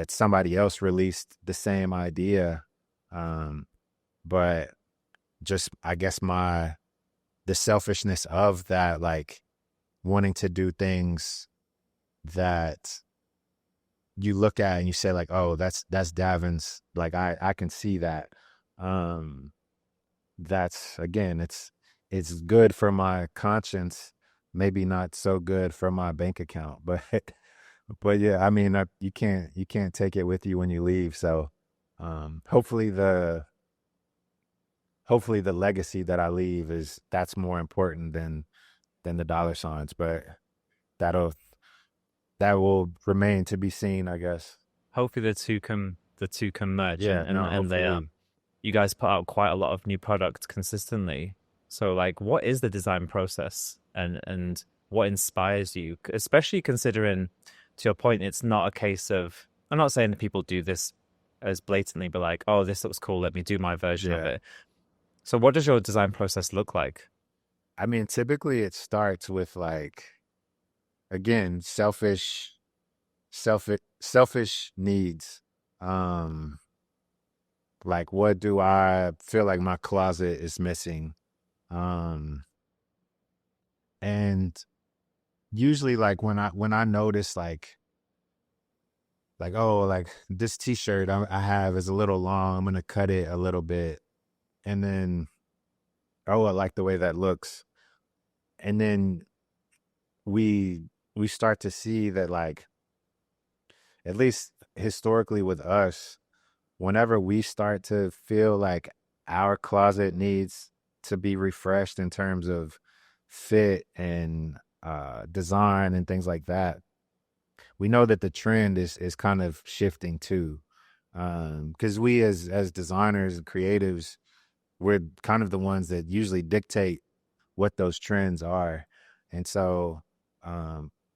somebody else released the same idea. But just I guess the selfishness of that, like wanting to do things that you look at and you say like, oh, that's Davin's, like I can see that. That's again, it's good for my conscience, maybe not so good for my bank account, but but yeah, I mean, you can't take it with you when you leave. So hopefully the legacy that I leave that's more important than the dollar signs, but that'll that will remain to be seen, I guess. Hopefully the two can merge, Yeah, no, and they hopefully. you guys put out quite a lot of new products consistently. So like, what is the design process, and what inspires you? Especially considering, to your point, it's not a case of, I'm not saying that people do this as blatantly, but like, oh, this looks cool, let me do my version of Yeah. it. So what does your design process look like? I mean, typically it starts with like, again, selfish needs. Um, Like, what do I feel like my closet is missing? And usually, like, when I notice, oh, like this t-shirt I have is a little long, I'm gonna cut it a little bit, and then, oh, I like the way that looks. And then we start to see that, like, at least historically with us, whenever we start to feel like our closet needs to be refreshed in terms of fit and design and things like that, we know that the trend is kind of shifting too. Because we as designers and creatives, we're kind of the ones that usually dictate what those trends are. And so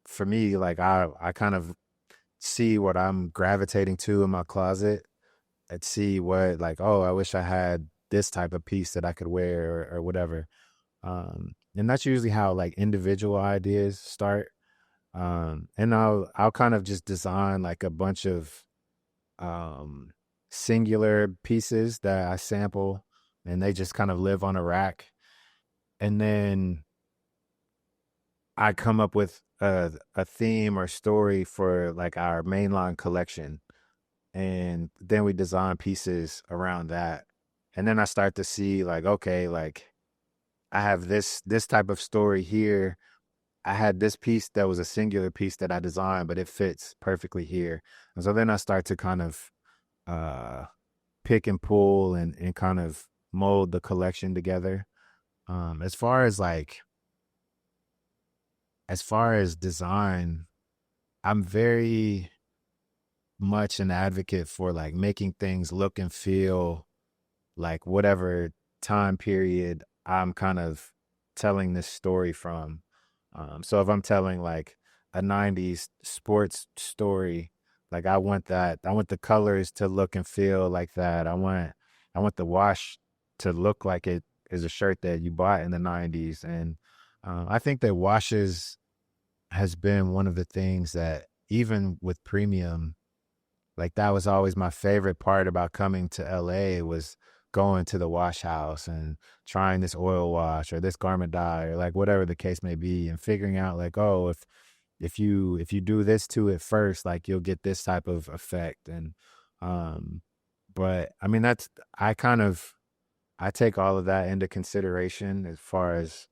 for me, like, I kind of see what I'm gravitating to in my closet and see what, like, oh, I wish I had this type of piece that I could wear or whatever. And that's usually how, like, individual ideas start. And I'll kind of just design like a bunch of singular pieces that I sample, and they just kind of live on a rack. And then I come up with a theme or story for like our mainline collection, and then we design pieces around that. And then I start to see, like, okay, like, I have this type of story here. I had this piece that was a singular piece that I designed, but it fits perfectly here. And so then I start to kind of pick and pull and kind of mold the collection together. As far as design, I'm very much an advocate for, like, making things look and feel like whatever time period I'm kind of telling this story from. So if I'm telling like a 90s sports story, like, I want the colors to look and feel like that. I want the wash to look like it is a shirt that you bought in the 90s. And I think that washes has been one of the things that, even with premium, like, that was always my favorite part about coming to LA, was going to the wash house and trying this oil wash or this garment dye or like whatever the case may be, and figuring out, like, oh, if you do this to it first, like, you'll get this type of effect. And but I mean, I take all of that into consideration, as far as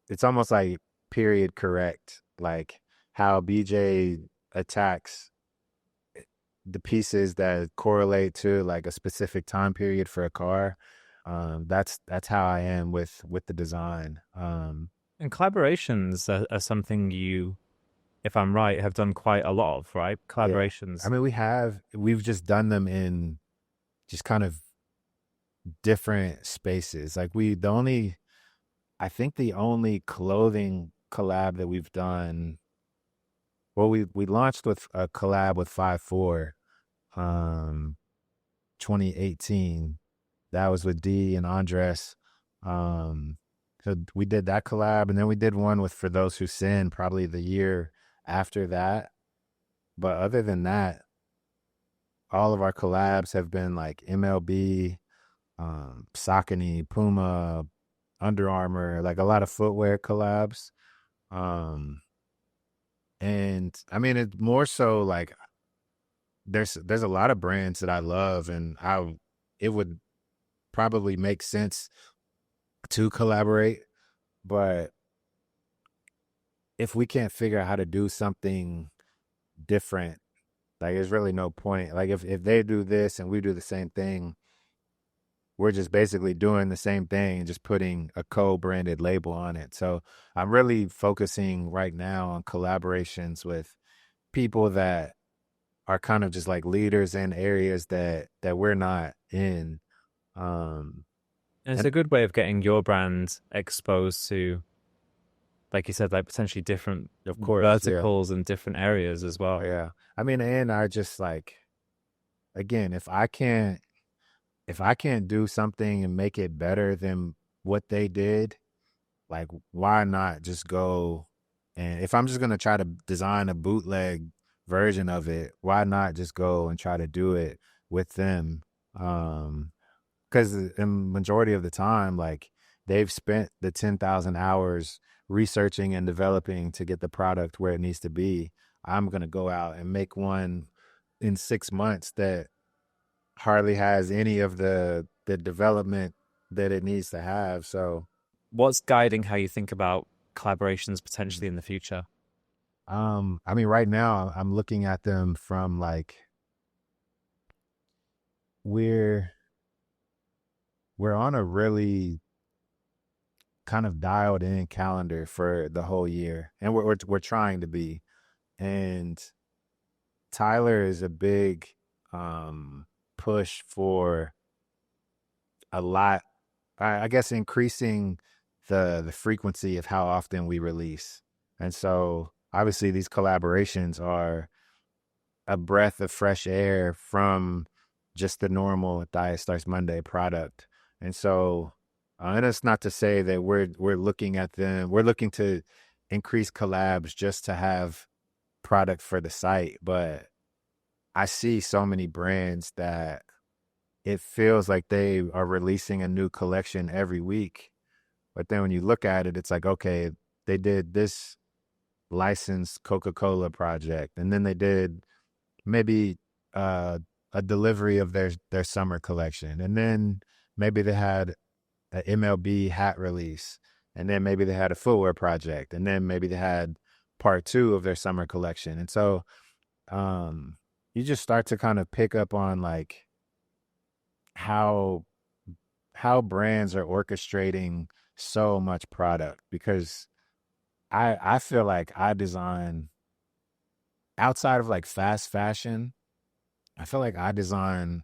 it's almost like period correct, like how BJ attacks the pieces that correlate to like a specific time period for a car. That's how I am with the design. And collaborations are something you, if I'm right, have done quite a lot of, right? Collaborations. Yeah. I mean, we've just done them in just kind of different spaces. Like, I think the only clothing collab that we've done, well, we launched with a collab with 5'4", 2018. That was with D and Andres. So we did that collab, and then we did one with For Those Who Sin probably the year after that. But other than that, all of our collabs have been like MLB, Saucony, Puma, Under Armour, like a lot of footwear collabs. And I mean, it's more so like there's a lot of brands that I love, and it would probably make sense to collaborate. But if we can't figure out how to do something different, like, there's really no point. Like, if they do this and we do the same thing, we're just basically doing the same thing and just putting a co-branded label on it. So I'm really focusing right now on collaborations with people that are kind of just like leaders in areas that we're not in. And it's a good way of getting your brand exposed to, like you said, like potentially different, of course, verticals and different areas as well. Yeah. I mean, and I just, like, again, if I can't do something and make it better than what they did, like, why not just go? And if I'm just going to try to design a bootleg version of it, why not just go and try to do it with them? Because in majority of the time, like they've spent the 10,000 hours researching and developing to get the product where it needs to be. I'm going to go out and make one in 6 months that hardly has any of the development that it needs to have. So, What's guiding how you think about collaborations potentially in the future? I mean, right now I'm looking at them from like we're we're on a really kind of dialed in calendar for the whole year, and we're trying to be. And Tyler is a big push for a lot. I guess increasing the frequency of how often we release, and so obviously these collaborations are a breath of fresh air from just the normal Diet Starts Monday product. And so, and it's not to say that we're looking at them, we're looking to increase collabs just to have product for the site, but I see so many brands that it feels like they are releasing a new collection every week. But then when you look at it, it's like, okay, they did this licensed Coca-Cola project, and then they did maybe a delivery of their summer collection, and then maybe they had an MLB hat release, and then maybe they had a footwear project, and then maybe they had part two of their summer collection. And so you just start to kind of pick up on like how brands are orchestrating so much product, because I feel like I design outside of like fast fashion. I feel like I design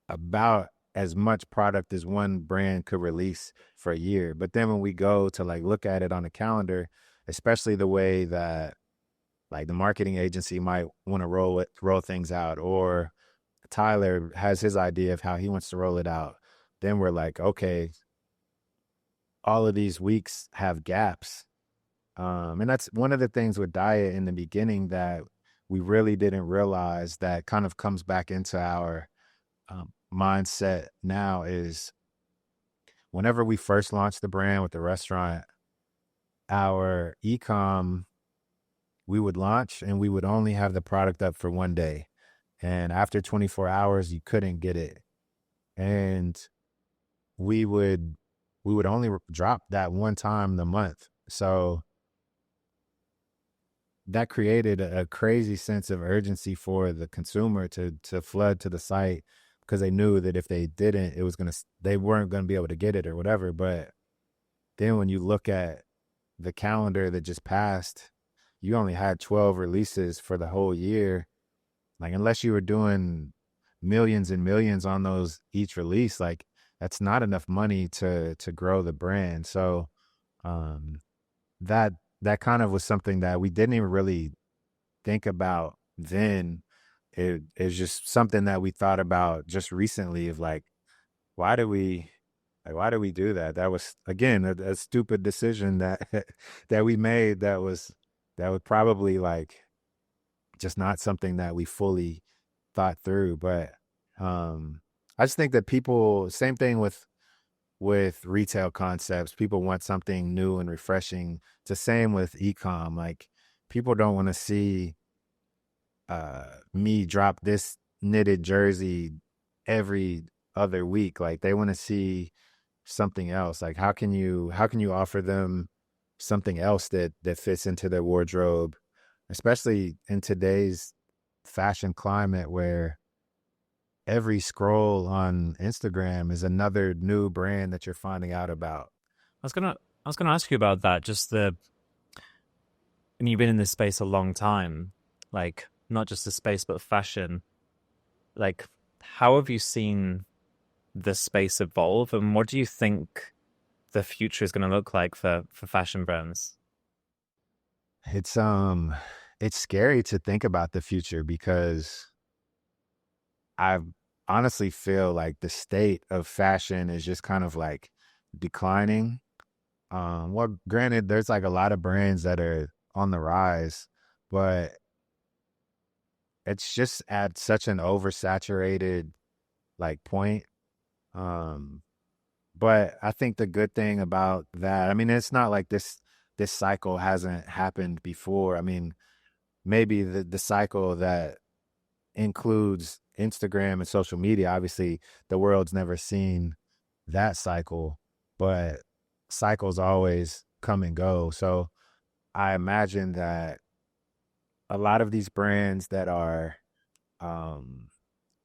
about as much product as one brand could release for a year. But then when we go to like look at it on the calendar, especially the way that like the marketing agency might want to roll things out, or Tyler has his idea of how he wants to roll it out, then we're like, okay, all of these weeks have gaps. And that's one of the things with diet in the beginning that we really didn't realize, that kind of comes back into our mindset now, is whenever we first launched the brand with the restaurant, our e-com, we would launch and we would only have the product up for one day. And after 24 hours, you couldn't get it. And we would only drop that one time a month. So that created a crazy sense of urgency for the consumer to flood to the site, because they knew that if they didn't, they weren't going to be able to get it or whatever. But then when you look at the calendar that just passed, you only had 12 releases for the whole year. Like, unless you were doing millions and millions on those each release, like that's not enough money to grow the brand. So that kind of was something that we didn't even really think about then. It is just something that we thought about just recently, of like, why do we do that? That was, again, a stupid decision that that we made, that was probably like just not something that we fully thought through. But I just think that people, same thing with retail concepts, people want something new and refreshing. It's the same with e-com. Like, people don't want to see me drop this knitted jersey every other week. Like, they want to see something else. Like, how can you offer them something else that fits into their wardrobe, especially in today's fashion climate, where every scroll on Instagram is another new brand that you're finding out about. I was gonna ask you about that. And you've been in this space a long time, like not just the space but fashion. Like, how have you seen the space evolve, and what do you think the future is going to look like for fashion brands? It's scary to think about the future, because I honestly feel like the state of fashion is just kind of like declining. Well, granted, there's like a lot of brands that are on the rise, but it's just at such an oversaturated like point. But I think the good thing about that, I mean, it's not like this cycle hasn't happened before. I mean, maybe the cycle that includes Instagram and social media, obviously the world's never seen that cycle, but cycles always come and go. So I imagine that a lot of these brands that are um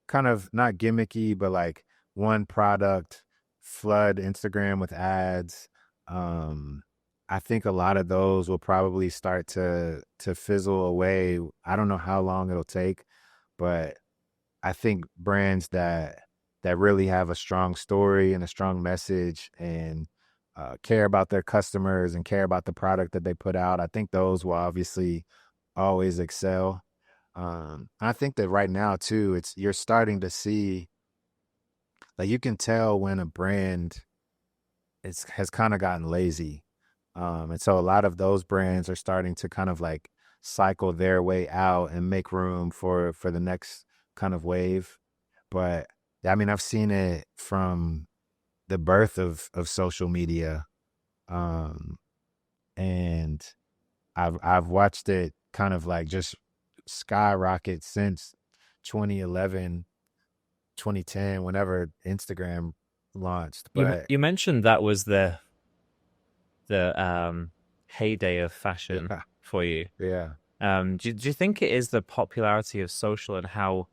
kind of not gimmicky, but like one product, flood Instagram with ads. Um, I think a lot of those will probably start to fizzle away. I don't know how long it'll take, but I think brands that really have a strong story and a strong message and care about their customers and care about the product that they put out, I think those will obviously always excel. I think that right now too, you're starting to see, like, you can tell when a brand has kind of gotten lazy. And so a lot of those brands are starting to kind of like cycle their way out and make room for the next kind of wave. But I mean, I've seen it from the birth of social media. Um, and I've watched it kind of like just skyrocket since 2011, 2010, whenever Instagram launched. But You mentioned that was the heyday of fashion yeah, for you. yeah, Do you think it is the popularity of social and how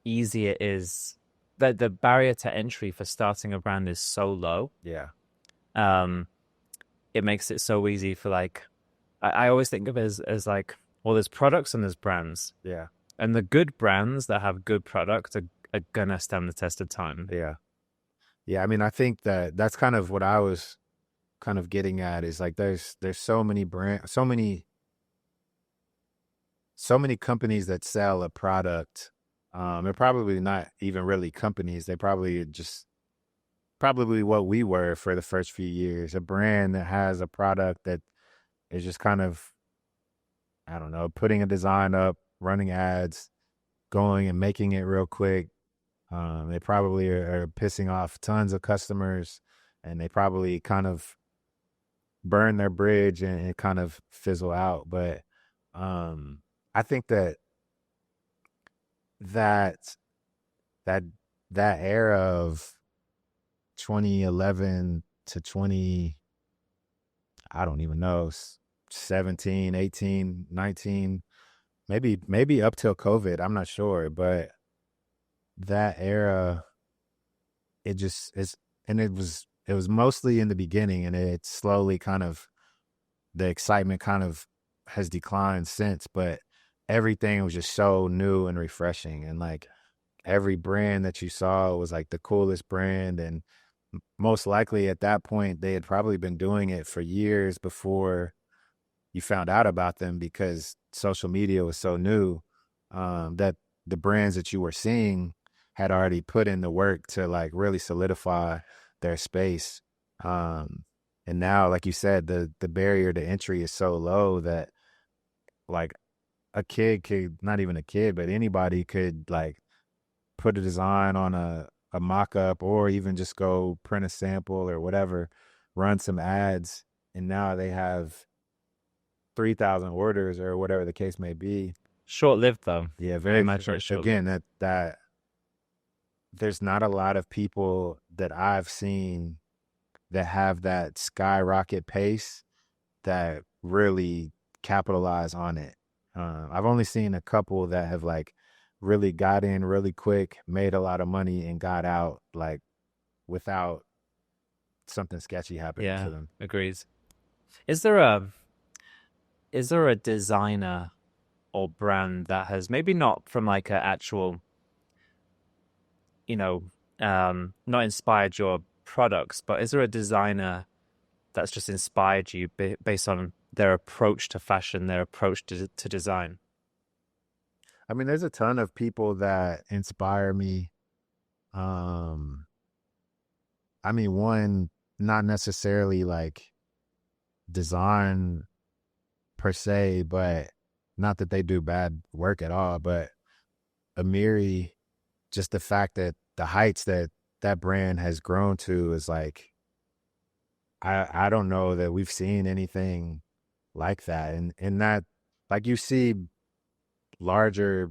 easy it is that the barrier to entry for starting a brand is so low? yeah, It makes it so easy for like, I always think of it as like, well, there's products and there's brands. yeah, And the good brands that have good products are gonna stand the test of time. yeah. Yeah, I mean, I think that's kind of what I was kind of getting at is like there's so many companies that sell a product. They're probably not even really companies. They probably just probably what we were for the first few years, a brand that has a product that is just kind of, I don't know, putting a design up, running ads, going and making it real quick. They probably are pissing off tons of customers, and they probably kind of burn their bridge and kind of fizzle out. But I think that that that era of 2011 to 20, I don't even know, 17, 18, 19, maybe up till COVID, I'm not sure, but that era, it just is, and it was mostly in the beginning, and it slowly kind of, the excitement kind of has declined since, but everything was just so new and refreshing, and like every brand that you saw was like the coolest brand, and most likely at that point they had probably been doing it for years before you found out about them, because social media was so new, that the brands that you were seeing had already put in the work to like really solidify their space. And now, like you said, the barrier to entry is so low that like a kid could, not even a kid, but anybody could like put a design on a mock-up, or even just go print a sample or whatever, run some ads, and now they have 3,000 orders or whatever the case may be. Short-lived though. Yeah, I very imagine it's short-lived. again, that there's not a lot of people that I've seen that have that skyrocket pace that really capitalize on it. I've only seen a couple that have like really got in really quick, made a lot of money, and got out like without something sketchy happening Yeah, to them. agrees. Is there a designer or brand that has, maybe not from like an actual, not inspired your products, but is there a designer that's just inspired you based on their approach to fashion, their approach to design? I mean, there's a ton of people that inspire me. Um, I mean, one, not necessarily like design per se, but not that they do bad work at all, but Amiri, just the fact that the heights that that brand has grown to is like, I don't know that we've seen anything like that. And that, like, you see larger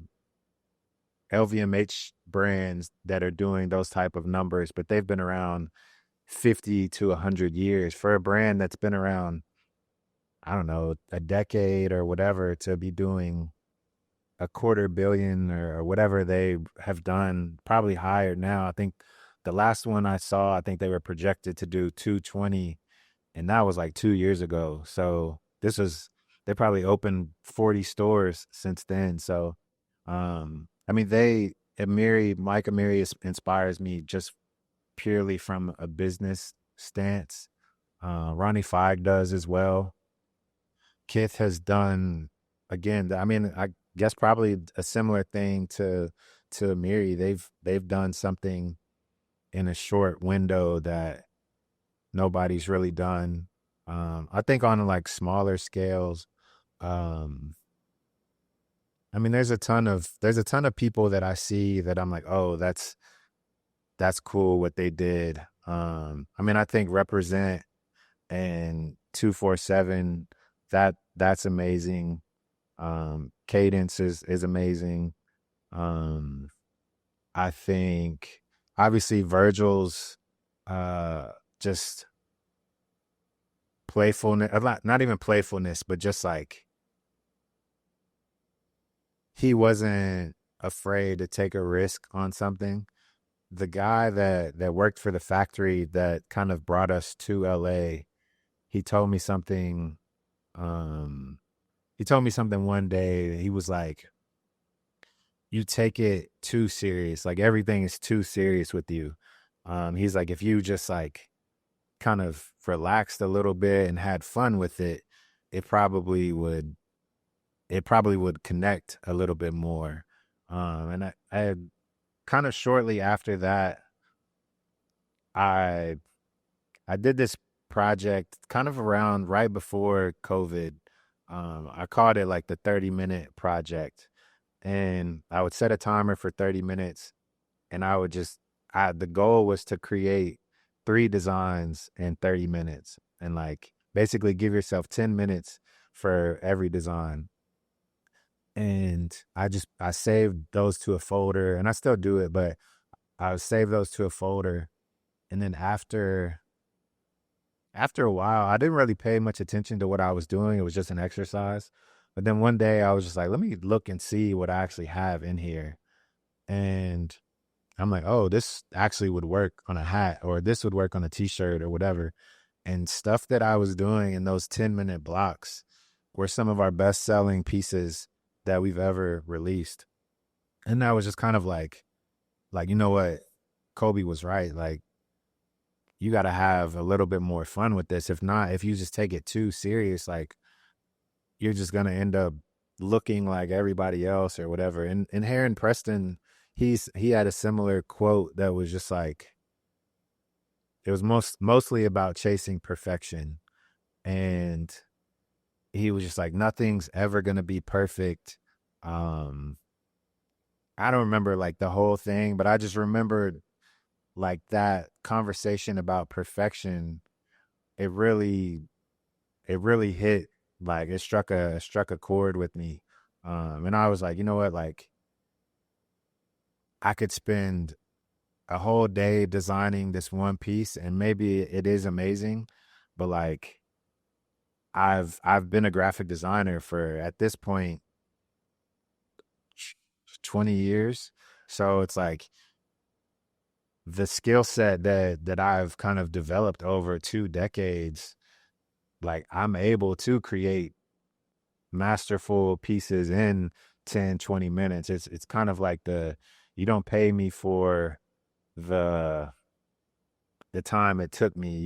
LVMH brands that are doing those type of numbers, but they've been around 50 to 100 years. For a brand that's been around, I don't know, a decade or whatever, to be doing a quarter billion or whatever they have done, probably higher now. I think the last one I saw, I think they were projected to do 220, and that was like 2 years ago. So this was, they probably opened 40 stores since then. So, I mean, Mike Amiri inspires me just purely from a business stance. Ronnie Feig does as well. Kith has done, again, I mean, I guess probably a similar thing to Amiri. They've done something in a short window that nobody's really done. I think on like smaller scales, um, I mean, there's a ton of people that I see that I'm like, oh, that's cool what they did. I mean, I think Represent and 247, that's amazing. Cadence is amazing. I think obviously Virgil's just playfulness, not even playfulness, but just like, he wasn't afraid to take a risk on something. The guy that worked for the factory that kind of brought us to LA, he told me something. He told me something one day. He was like, "You take it too serious. Like, everything is too serious with you." He's like, if you just like kind of relaxed a little bit and had fun with it, it probably would connect a little bit more. And I kind of shortly after that, I did this project kind of around right before COVID. I called it like the 30-minute project, and I would set a timer for 30 minutes, and I would just, the goal was to create 3 designs in 30 minutes, and like basically give yourself 10 minutes for every design. And I saved those to a folder, and I still do it, but I would save those to a folder. And then after a while, I didn't really pay much attention to what I was doing. It was just an exercise. But then one day I was just like, let me look and see what I actually have in here. And I'm like, oh, this actually would work on a hat, or this would work on a t-shirt or whatever. And stuff that I was doing in those 10-minute blocks were some of our best selling pieces that we've ever released. And that was just kind of like, you know what? Kobe was right. Like, you got to have a little bit more fun with this. If not, if you just take it too serious, like, you're just going to end up looking like everybody else or whatever. And Heron Preston, he had a similar quote that was just like, it was mostly about chasing perfection. And he was just like, nothing's ever going to be perfect. I don't remember like the whole thing, but I just remembered like that conversation about perfection. It really hit, like it struck a chord with me. And I was like, you know what, like, I could spend a whole day designing this one piece, and maybe it is amazing, but like, I've been a graphic designer for, at this point, 20 years. So it's like the skill set that I've kind of developed over 2 decades, like, I'm able to create masterful pieces in 10, 20 minutes. It's kind of like you don't pay me for the time it took me.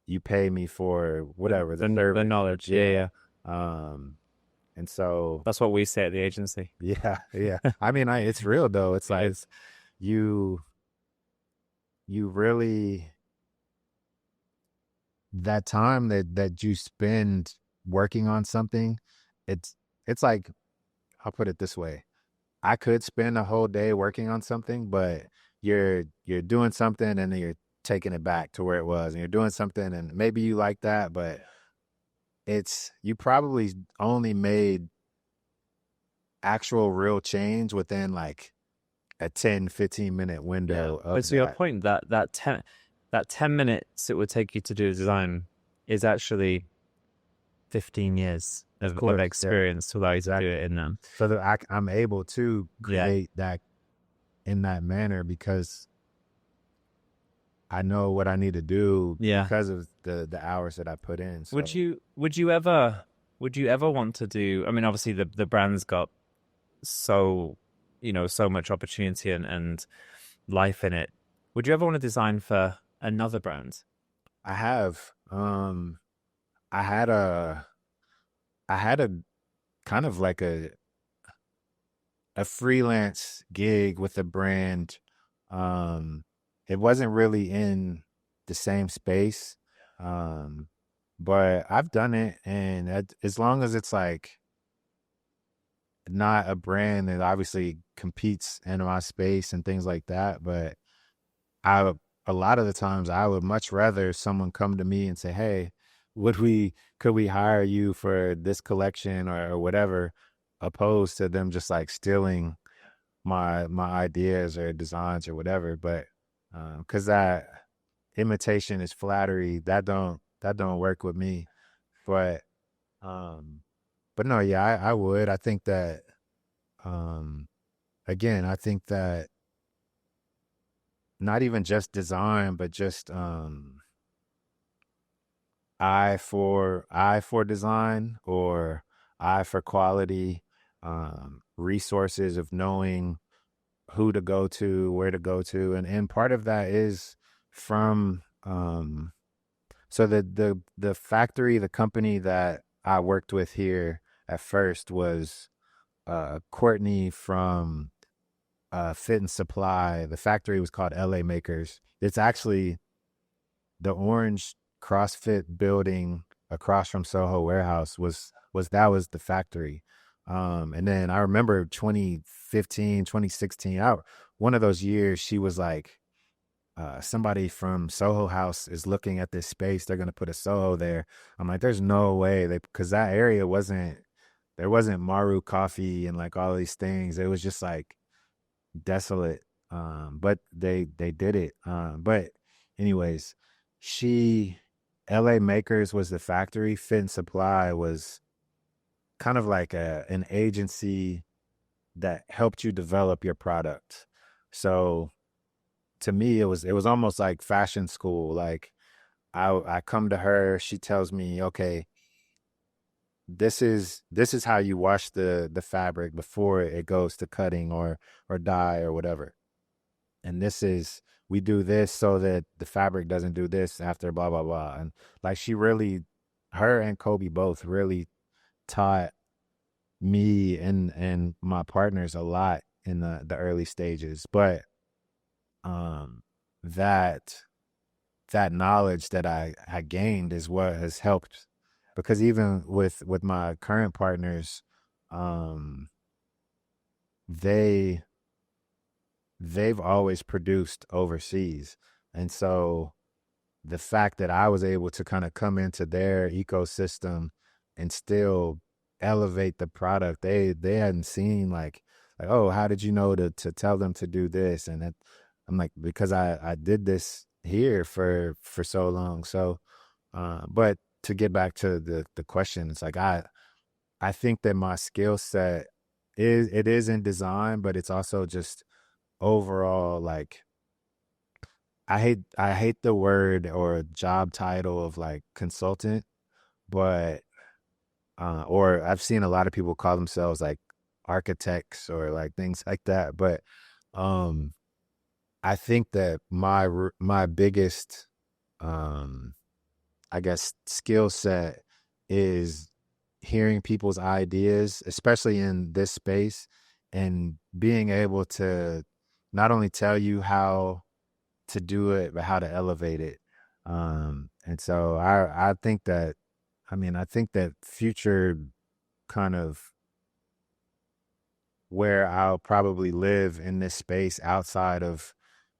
You pay me for whatever the knowledge. Yeah. And so That's what we say at the agency. yeah. I mean, it's real though. It's like, you really, that time that you spend working on something, it's like, I'll put it this way. I could spend a whole day working on something, but you're doing something and then you're taking it back to where it was, and you're doing something and maybe you like that, but you probably only made actual real change within like a 10-15 minute window But of so your that. point that 10 minutes it would take you to do a design is actually 15 years of Course, yeah. experience to allow you to do Exactly. it in them. So that I'm able to Yeah. create that in that manner because I know what I need to do Yeah. because of the hours that I put in. So. Would you ever want to do, I mean, obviously the brand's got so so much opportunity and life in it. Would you ever want to design for another brand? I have. I had a kind of like a freelance gig with a brand. It wasn't really in the same space. But I've done it, and as long as it's like not a brand that obviously competes in my space and things like that, but I a lot of the times I would much rather someone come to me and say, "Hey, could we hire you for this collection or whatever," opposed to them just like stealing my ideas or designs or whatever. But because that imitation is flattery, that don't work with me. But um, but no, yeah, I would. I think that um, again, I think that not even just design, but just eye for design or eye for quality, resources of knowing who to go to, where to go to, and part of that is from so the factory, the company that I worked with here at first was Courtney from Fit and Supply. The factory was called LA Makers. It's actually the orange CrossFit building across from Soho Warehouse was the factory. And then I remember 2015, 2016, one of those years she was like, somebody from Soho House is looking at this space. They're going to put a Soho there. I'm like, there's no way because that area there wasn't Maru coffee and like all these things. It was just like desolate. But they did it. But anyways, she LA Makers was the factory. Fit and Supply was kind of like an agency that helped you develop your product. So to me, it was almost like fashion school. Like I come to her, she tells me, okay, this is how you wash the fabric before it goes to cutting or dye or whatever. And we do this so that the fabric doesn't do this after blah blah blah. And like her and Kobe both really taught me and my partners a lot in the early stages. But um that that knowledge that I gained is what has helped, because even with my current partners, um they they've always produced overseas. And so the fact that I was able to kind of come into their ecosystem and still elevate the product, they hadn't seen like, oh, how did you know to tell them to do this? And I'm like, because I did this here for so long. So but to get back to the question, it's like I think that my skill set is in design, but it's also just overall, like, I hate the word or job title of like consultant, but or I've seen a lot of people call themselves like architects or like things like that. But um I think that my biggest um I guess skill set is hearing people's ideas, especially in this space, and being able to not only tell you how to do it, but how to elevate it. And so I think that, I think that future kind of where I'll probably live in this space outside of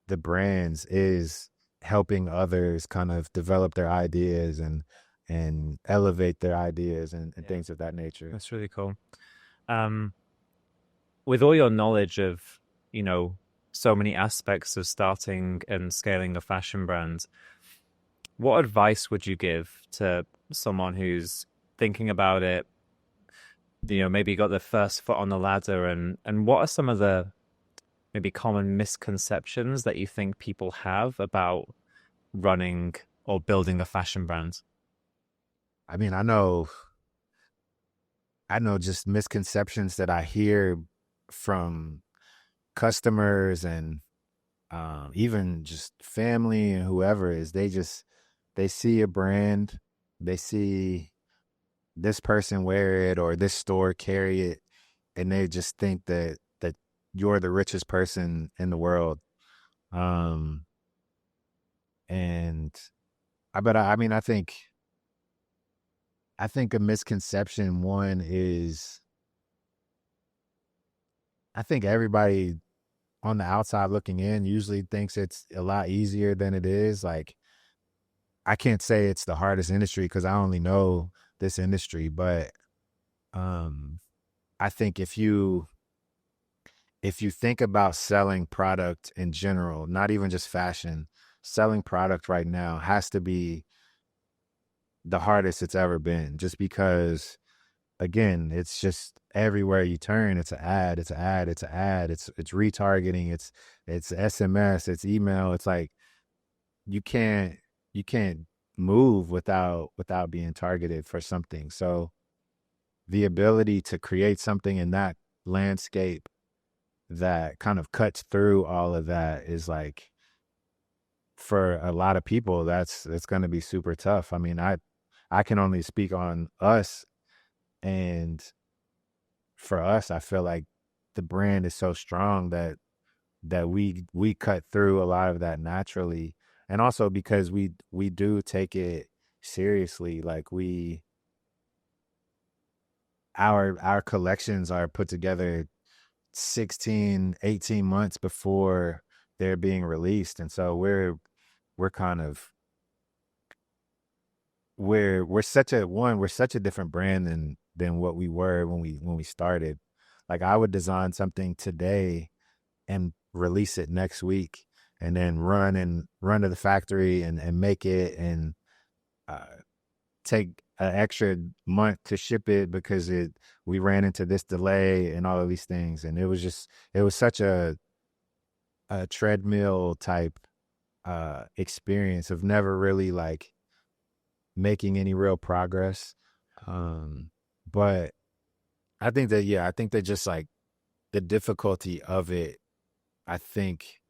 the brands is helping others kind of develop their ideas and elevate their ideas and things of that nature. That's really cool. With all your knowledge of, so many aspects of starting and scaling a fashion brand, what advice would you give to someone who's thinking about it, maybe got their first foot on the ladder, and what are some of the maybe common misconceptions that you think people have about running or building a fashion brand? I mean, I know just misconceptions that I hear from customers and even just family and whoever is they see a brand, they see this person wear it or this store carry it, and they just think that you're the richest person in the world. And I think a misconception one is, I think everybody on the outside looking in usually thinks it's a lot easier than it is. Like, I can't say it's the hardest industry because I only know this industry, but I think if you think about selling product in general, not even just fashion, selling product right now has to be the hardest it's ever been, just because, again, it's just everywhere you turn, it's an ad, it's an ad, it's an ad, it's retargeting, it's SMS, it's email. It's like you can't move without being targeted for something. So the ability to create something in that landscape that kind of cuts through all of that is like, for a lot of people, it's going to be super tough. I mean, I can only speak on us, and for us, I feel like the brand is so strong that we cut through a lot of that naturally, and also because we do take it seriously. Like, our collections are put together 16-18 months before they're being released, and so we're kind of we're such a different brand than what we were when we started. Like, I would design something today and release it next week, and then run to the factory and make it, and take an extra month to ship it because we ran into this delay and all of these things. And it was such a treadmill type experience of never really like making any real progress. But I think that just like the difficulty of it, I think,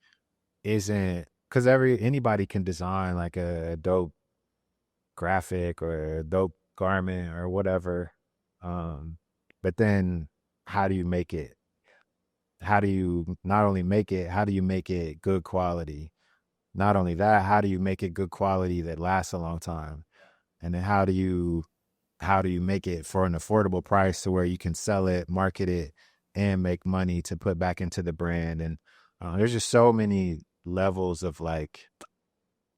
isn't because anybody can design like a dope graphic or a dope garment or whatever. But then how do you make it? How do you not only make it, how do you make it good quality? Not only that, how do you make it good quality that lasts a long time? And then how do you make it for an affordable price to where you can sell it, market it, and make money to put back into the brand? And there's just so many levels of like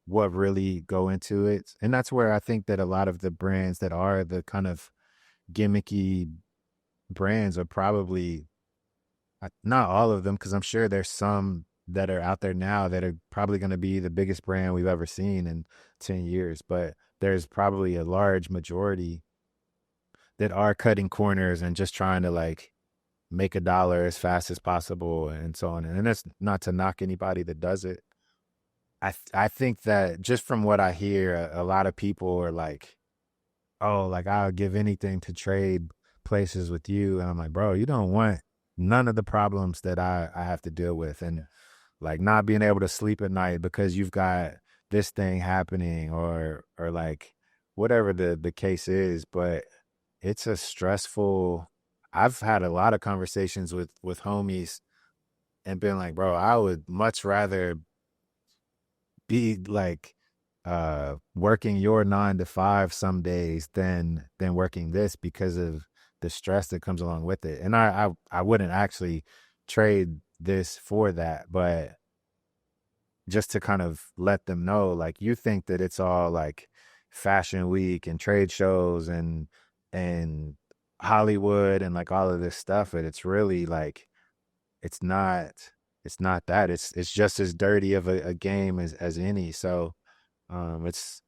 what really go into it. And that's where I think that a lot of the brands that are the kind of gimmicky brands are probably, not all of them, because I'm sure there's some that are out there now that are probably going to be the biggest brand we've ever seen in 10 years. But there's probably a large majority that are cutting corners and just trying to like make a dollar as fast as possible and so on. And that's not to knock anybody that does it. I think that just from what I hear, a lot of people are like, oh, like, I'll give anything to trade places with you. And I'm like, bro, you don't want none of the problems that I have to deal with. And like not being able to sleep at night because you've got this thing happening or like whatever the case is. But it's a stressful, I've had a lot of conversations with homies and been like, bro, I would much rather be like working your 9 to 5 some days than working this, because of the stress that comes along with it. And I wouldn't actually trade this for that, but just to kind of let them know, like, you think that it's all like fashion week and trade shows and Hollywood and like all of this stuff, but it's really like it's not it's not that. It's just as dirty of a game as any. So it's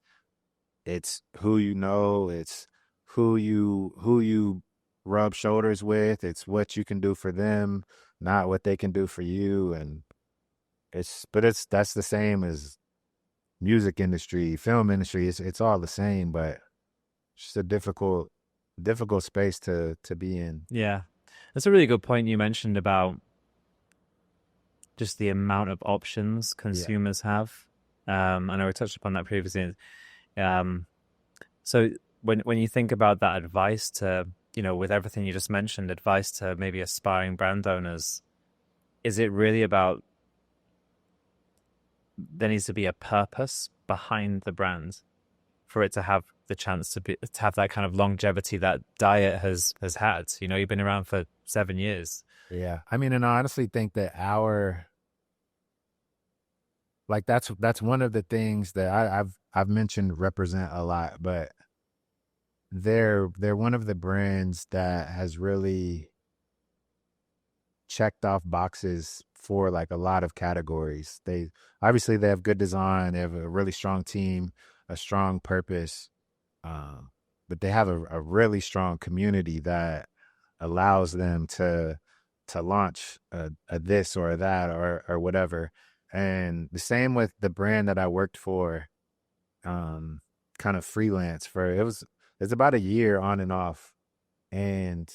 who you know, it's who you rub shoulders with, it's what you can do for them, not what they can do for you. And it's that's the same as music industry, film industry. It's all the same, but it's just a difficult space to be in. Yeah. That's a really good point you mentioned about just the amount of options Yeah. consumers have. I know we touched upon that previously. So when you think about that advice to, with everything you just mentioned, advice to maybe aspiring brand owners, is it really about there needs to be a purpose behind the brand for it to have the chance to have that kind of longevity that Diet has had? You've been around for 7 years. Yeah. I mean, and I honestly think that that's one of the things that I've mentioned represent a lot, but they're one of the brands that has really checked off boxes for like a lot of categories. They have good design, they have a really strong team, a strong purpose, but they have a really strong community that allows them to launch a this or a that or whatever. And the same with the brand that I worked for, kind of freelance for. It's about a year on and off, and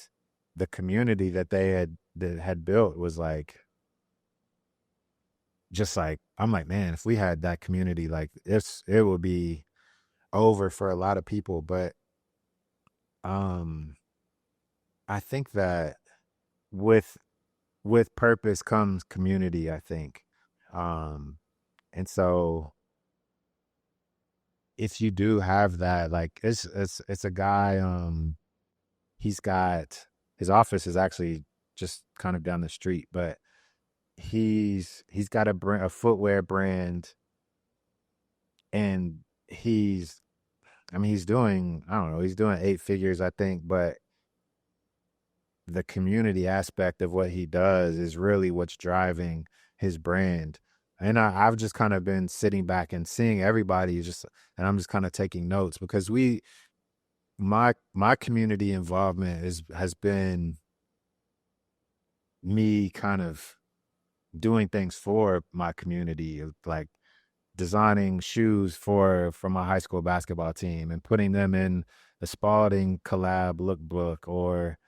the community that they had built was like, just like, I'm like, man, if we had that community, like it would be over for a lot of people. But I think that with purpose comes community, I think. And so if you do have that, like it's a guy, he's got his office is actually just kind of down the street, but he's got a footwear brand, and he's doing, I don't know, he's doing 8 figures, I think, but the community aspect of what he does is really what's driving his brand. And I've just kind of been sitting back and seeing everybody and I'm just kind of taking notes, because my community involvement has been me kind of doing things for my community, like designing shoes for my high school basketball team and putting them in the Spalding collab lookbook, or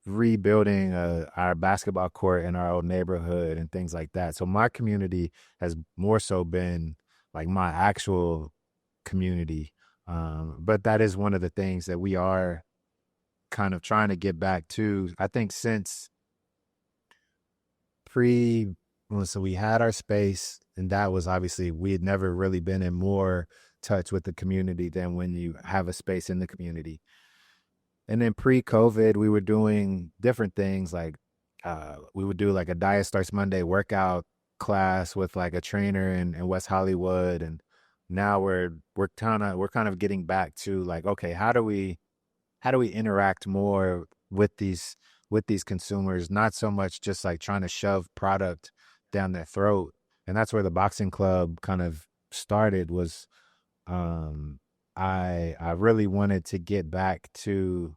rebuilding our basketball court in our old neighborhood and things like that. So my community has more so been like my actual community. But that is one of the things that we are kind of trying to get back to. I think since so we had our space, and that was obviously, we had never really been in more touch with the community than when you have a space in the community. And then pre-COVID, we were doing different things, like we would do like a Diet Starts Monday workout class with like a trainer in West Hollywood. And now we're kind of getting back to like, okay, how do we interact more with these consumers, not so much just like trying to shove product down their throat. And that's where the boxing club kind of started, was I really wanted to get back to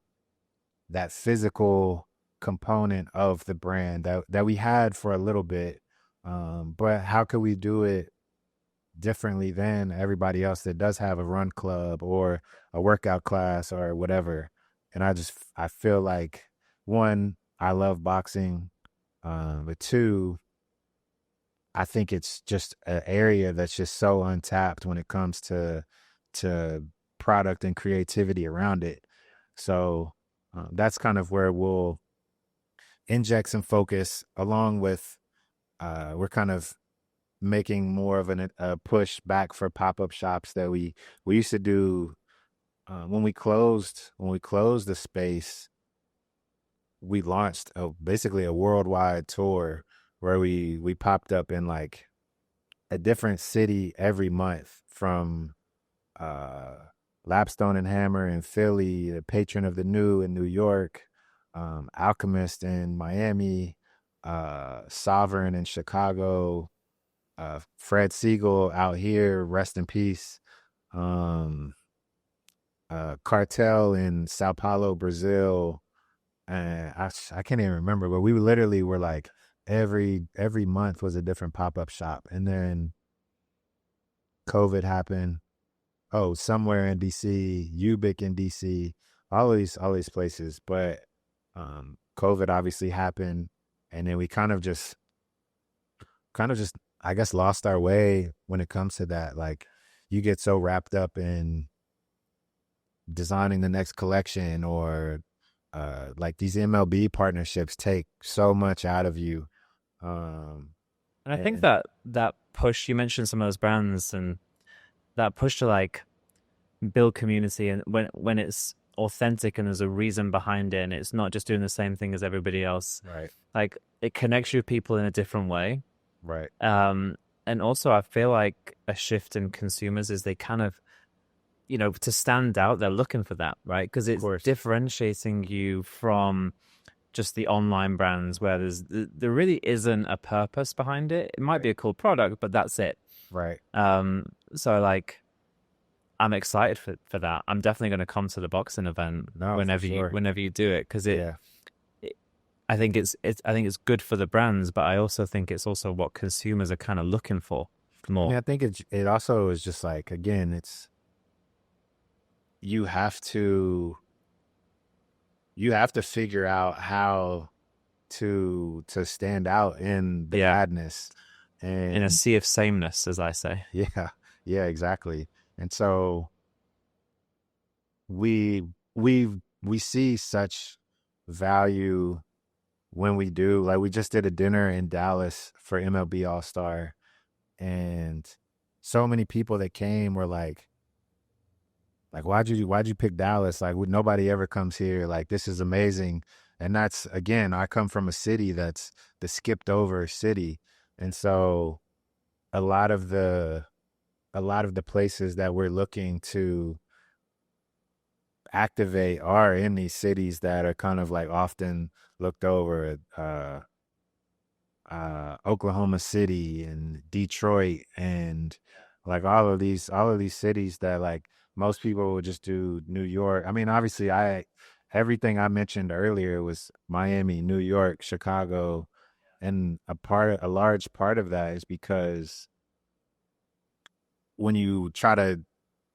that physical component of the brand that we had for a little bit. But how could we do it differently than everybody else that does have a run club or a workout class or whatever? And I feel like, one, I love boxing, but two, I think it's just an area that's just so untapped when it comes to product and creativity around it. So that's kind of where we'll inject some focus, along with we're kind of making more of a push back for pop-up shops that we used to do. When we closed the space, we launched basically a worldwide tour where we popped up in like a different city every month, from uh, Lapstone and Hammer in Philly, the Patron of the New in New York, Alchemist in Miami, Sovereign in Chicago, Fred Siegel out here, rest in peace. Um, Cartel in Sao Paulo, Brazil, and I can't even remember, but we literally were like every month was a different pop up shop, and then COVID happened. Oh, somewhere in DC, Ubic in DC, all these places, but COVID obviously happened, and then we kind of just I guess lost our way when it comes to that. Like, you get so wrapped up in designing the next collection, or like these MLB partnerships take so much out of you. Um, And I think and that push, you mentioned some of those brands, and that push to like build community, and when it's authentic and there's a reason behind it, and it's not just doing the same thing as everybody else, right, like it connects you with people in a different way. right, And also I feel like a shift in consumers is they kind of, to stand out, they're looking for that, right? Because it's course. differentiating you from just the online brands where there really isn't a purpose behind it. It might be a cool product, but that's it. right. So like, I'm excited for that. I'm definitely going to come to the boxing event No, for whenever sure. you do it, because Yeah, I think it's good for the brands, but I also think it's also what consumers are kind of looking for I more. mean, I think it also is just like, again, it's you have to figure out how to stand out in the Yeah. madness, In a and sea of sameness, as I say. yeah, yeah, exactly. And so we we see such value when we do. Like, we just did a dinner in Dallas for MLB All Star, and so many people that came were like, why'd you pick Dallas? Like, nobody ever comes here. Like, this is amazing. And that's, again, I come from a city that's the skipped over city, and so a lot of the places that we're looking to activate are in these cities that are kind of like often looked over. Oklahoma City and Detroit, and like all of these cities that, like, most people would just do New York. I mean, obviously, everything I mentioned earlier was Miami, New York, Chicago, and a large part of that is because when you try to,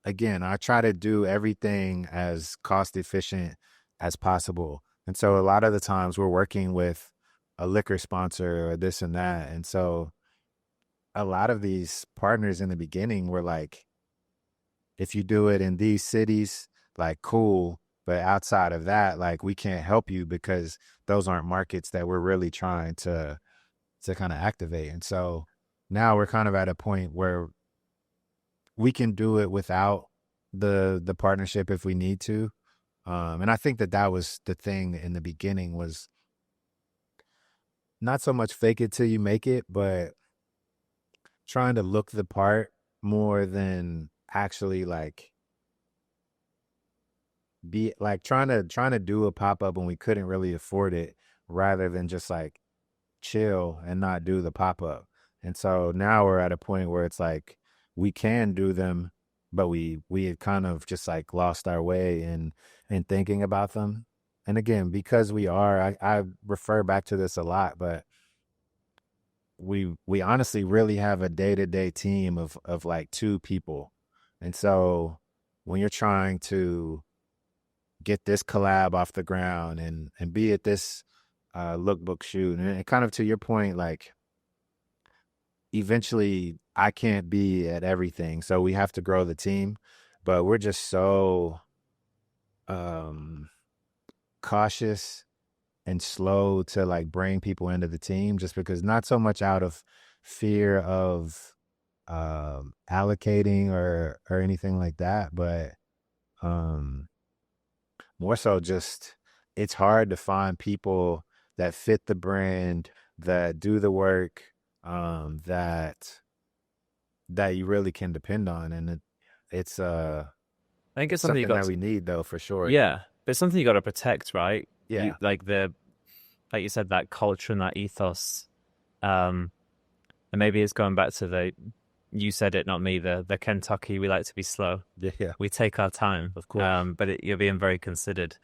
again, I try to do everything as cost efficient as possible. And so a lot of the times we're working with a liquor sponsor or this and that. And so a lot of these partners in the beginning were like, if you do it in these cities, like, cool. But outside of that, like, we can't help you because those aren't markets that we're really trying to kind of activate. And so now we're kind of at a point where we can do it without the partnership if we need to. And I think that was the thing in the beginning, was not so much fake it till you make it, but trying to look the part more than actually like be like trying to do a pop-up when we couldn't really afford it, rather than just like chill and not do the pop-up. And so now we're at a point where it's like we can do them, but we had kind of just like lost our way in thinking about them. And again, because I refer back to this a lot, but we honestly really have a day-to-day team of like 2 people. And so when you're trying to get this collab off the ground and be at this lookbook shoot, and kind of to your point, like, eventually I can't be at everything, so we have to grow the team. But we're just so cautious and slow to like bring people into the team, just because, not so much out of fear of allocating or anything like that, but more so just, it's hard to find people that fit the brand, that do the work, that that you really can depend on, and it's I think it's something you something got that we need though for sure. yeah, but it's something you got to protect, right? Yeah. Like you said, that culture and that ethos. And maybe it's going back to you said it, not me, the Kentucky, we like to be slow. Yeah. We take our time. Of course. But you're being very considered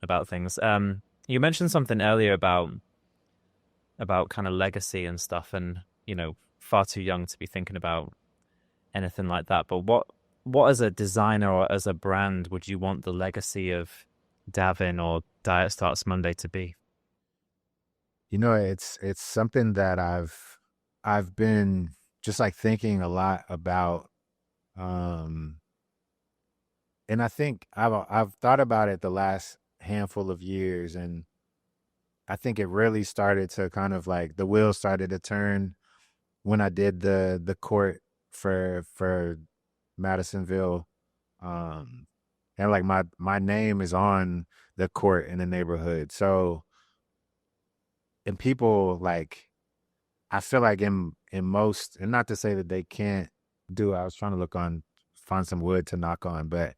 about things. You mentioned something earlier about kind of legacy and stuff, and, far too young to be thinking about anything like that. But what as a designer or as a brand would you want the legacy of Davin or Diet Starts Monday to be? It's something that I've been just like thinking a lot about, and I think I've thought about it the last handful of years, and I think it really started to kind of like the wheels started to turn when I did the court for Madisonville, and like my name is on the court in the neighborhood, so. And people like, I feel like in most, and not to say that they can't do it, I was trying to find some wood to knock on, but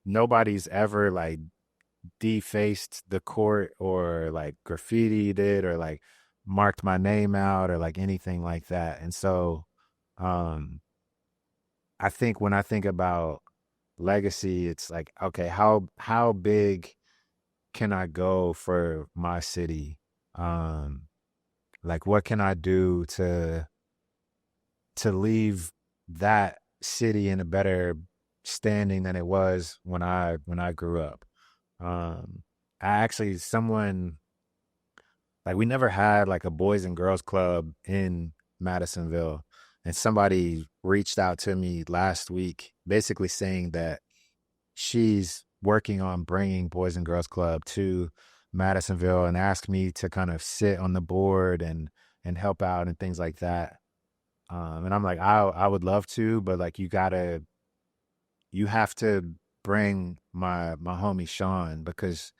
nobody's ever like defaced the court or like graffitied it or like marked my name out or like anything like that. And so I think when I think about legacy, it's like, okay, how big can I go for my city? Like what can I do to leave that city in a better standing than it was when I grew up? Someone like we never had like a boys and girls club in Madisonville, and somebody reached out to me last week basically saying that she's working on bringing Boys and Girls Club to Madisonville and asked me to kind of sit on the board and help out and things like that. And I'm like, I would love to, but like you have to bring my homie Sean, because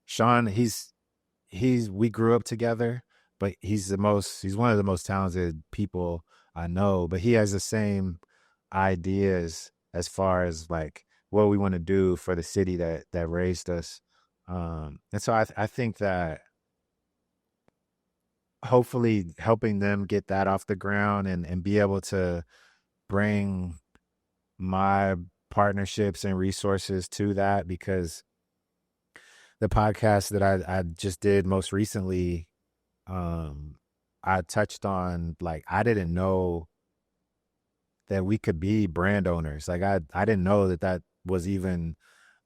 Sean, we grew up together, but he's one of the most talented people I know, but he has the same ideas as far as like what we want to do for the city that raised us. And so I think that hopefully helping them get that off the ground and be able to bring my partnerships and resources to that, because the podcast that I just did most recently, I touched on like I didn't know that we could be brand owners. Like I didn't know that was even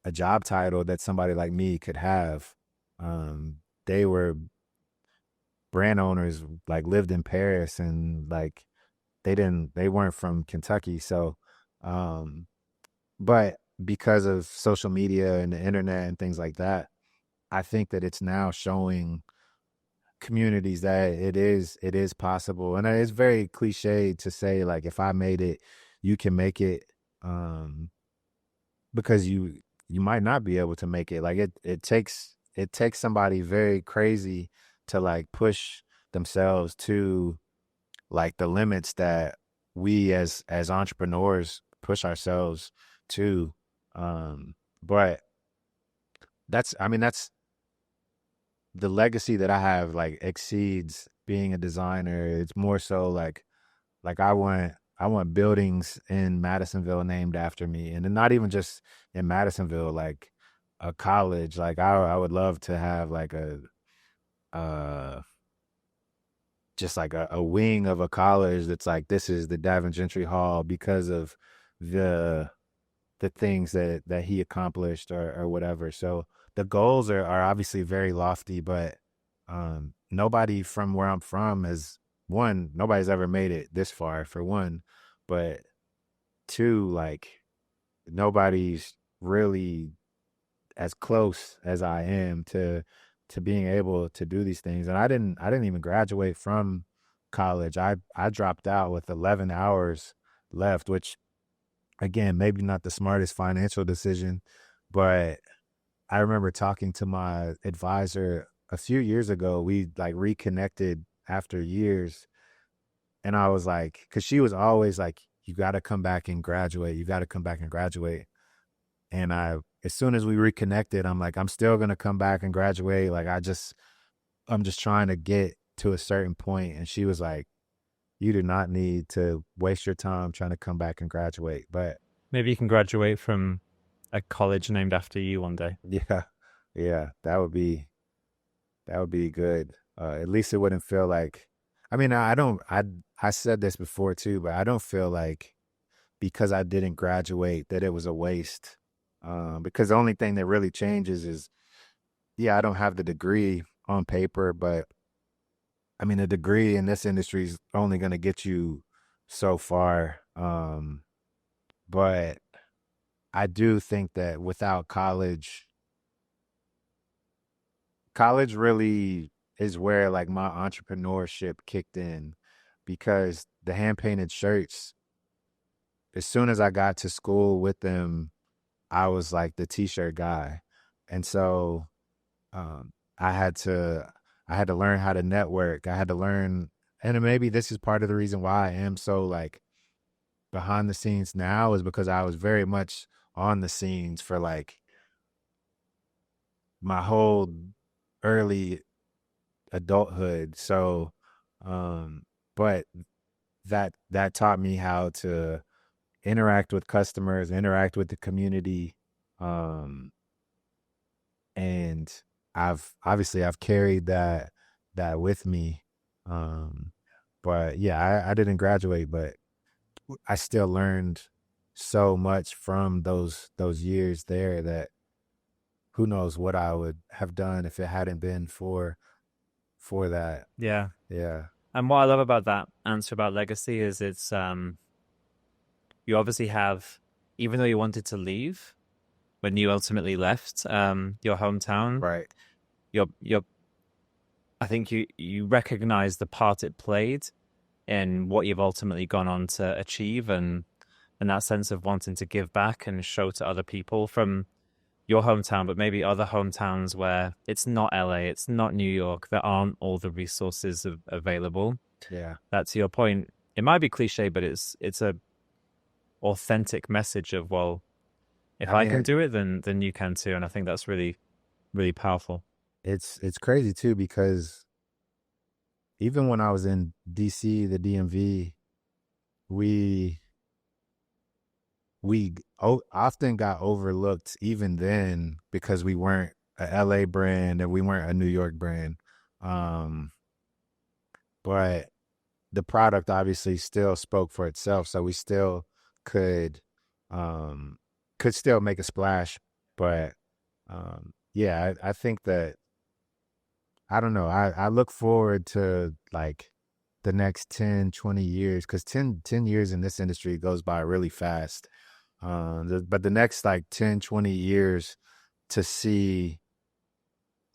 a job title that somebody like me could have. They were brand owners, like lived in Paris, and like they weren't from Kentucky. So, but because of social media and the internet and things like that, I think that it's now showing communities that it is possible. And it's very cliche to say like, if I made it, you can make it. Because you might not be able to make it. Like it takes somebody very crazy to like push themselves to like the limits that we as entrepreneurs push ourselves to. But that's the legacy that I have like exceeds being a designer. It's more so like I want buildings in Madisonville named after me, and then not even just in Madisonville, like a college. Like I would love to have like just like a wing of a college that's like, this is the Davin Gentry Hall because of the things that he accomplished or whatever. So the goals are obviously very lofty, but nobody from where I'm from nobody's ever made it this far, for one, but two, like nobody's really as close as I am to being able to do these things. And I didn't even graduate from college. I dropped out with 11 hours left, which again, maybe not the smartest financial decision, but I remember talking to my advisor a few years ago. We like reconnected after years, And I was like, because she was always like, you got to come back and graduate. You got to come back and graduate. And as soon as we reconnected, I'm like, I'm still going to come back and graduate. Like, I'm just trying to get to a certain point. And she was like, you do not need to waste your time trying to come back and graduate. But Maybe you can graduate from a college named after you one day. yeah, that would be good. At least it wouldn't feel like, I mean, I said this before too, but I don't feel like because I didn't graduate that it was a waste. Because the only thing that really changes is, yeah, I don't have the degree on paper, but I mean, a degree in this industry is only going to get you so far. But I do think that without college really is where like my entrepreneurship kicked in, because the hand painted shirts, as soon as I got to school with them, I was like the t-shirt guy. And so um, I had to learn how to network. I had to learn, and maybe this is part of the reason why I am so like behind the scenes now, is because I was very much on the scenes for like my whole early adulthood. So, but that taught me how to interact with customers, interact with the community. And I've carried that with me. But yeah, I didn't graduate, but I still learned so much from those years there that who knows what I would have done if it hadn't been for that. Yeah. Yeah. And what I love about that answer about legacy is it's you obviously have, even though you wanted to leave when you ultimately left your hometown, Right. you're I think you recognize the part it played in what you've ultimately gone on to achieve, and that sense of wanting to give back and show to other people from your hometown, but maybe other hometowns where it's not LA, it's not New York, there aren't all the resources available. Yeah. That, to your point, it might be cliche, but it's a authentic message of, well, if I can do it, then you can too. And I think that's really, really powerful. It's crazy too, because even when I was in DC, the DMV, we often got overlooked even then because we weren't a LA brand and we weren't a New York brand. But the product obviously still spoke for itself, so we still could still make a splash. But yeah, I think that, I don't know, I look forward to like the next 10, 20 years, because 10 years in this industry goes by really fast. But the next like 10, 20 years, to see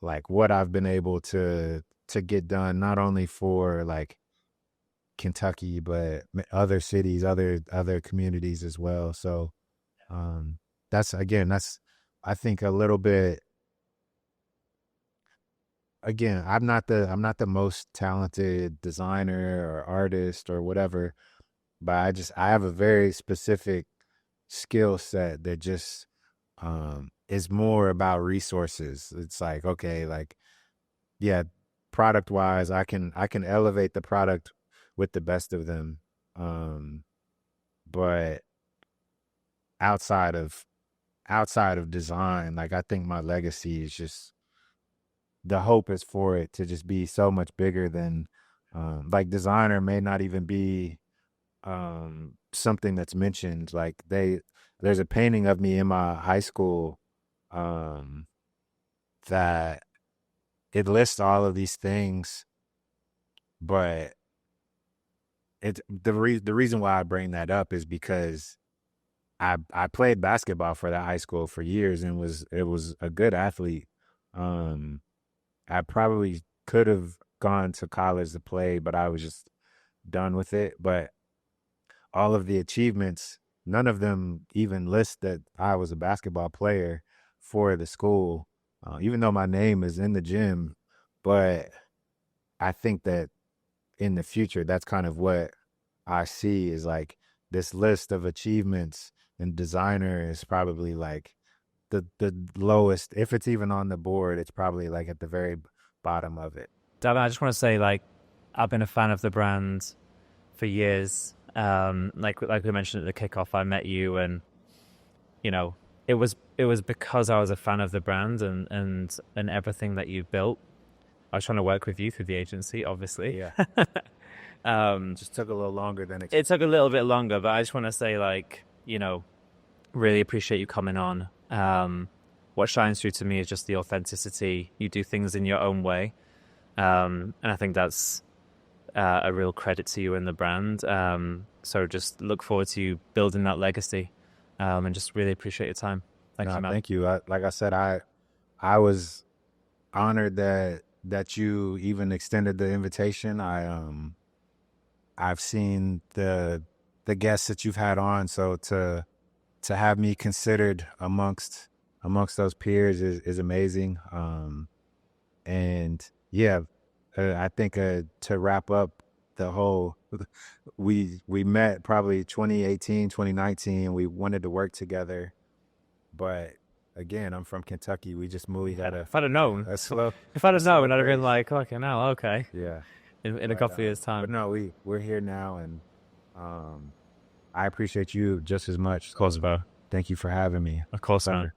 like what I've been able to get done, not only for like Kentucky, but other cities, other communities as well. So that's I think a little bit, again, I'm not the most talented designer or artist or whatever, but I have a very specific skill set that just is more about resources. It's like, okay, like, yeah, product wise, I can elevate the product with the best of them. But outside of design, like, I think my legacy is just, the hope is for it to just be so much bigger than like designer may not even be something that's mentioned. Like there's a painting of me in my high school that it lists all of these things, but the reason why I bring that up is because I played basketball for that high school for years and was a good athlete. I probably could have gone to college to play, but I was just done with it. But all of the achievements, none of them even list that I was a basketball player for the school, even though my name is in the gym. But I think that in the future, that's kind of what I see is like this list of achievements, and designer is probably like the lowest. If it's even on the board, it's probably like at the very bottom of it. Davin, I just want to say, like, I've been a fan of the brand for years. Like we mentioned at the kickoff, I met you, and you know, it was because I was a fan of the brand and everything that you've built. I was trying to work with you through the agency, obviously. Yeah. Just took a little longer than expected. It took a little bit longer, but I just want to say, like, you know, really appreciate you coming on. What shines through to me is just the authenticity. You do things in your own way. And I think that's a real credit to you and the brand. So just look forward to you building that legacy, and just really appreciate your time. Thank you, man. Thank you. Like I said, I was honored that you even extended the invitation. I've seen the guests that you've had on, so to have me considered amongst those peers is amazing. And yeah, I think to wrap up the whole, we met probably 2018, 2019. We wanted to work together, but again, I'm from Kentucky. We just moved at If I'd have known, I'd have known, I'd have been like, okay, now, okay. Yeah. In a couple of years' time. But no, we're here now, and I appreciate you just as much. Of course, bro. Thank you for having me. Of course, man.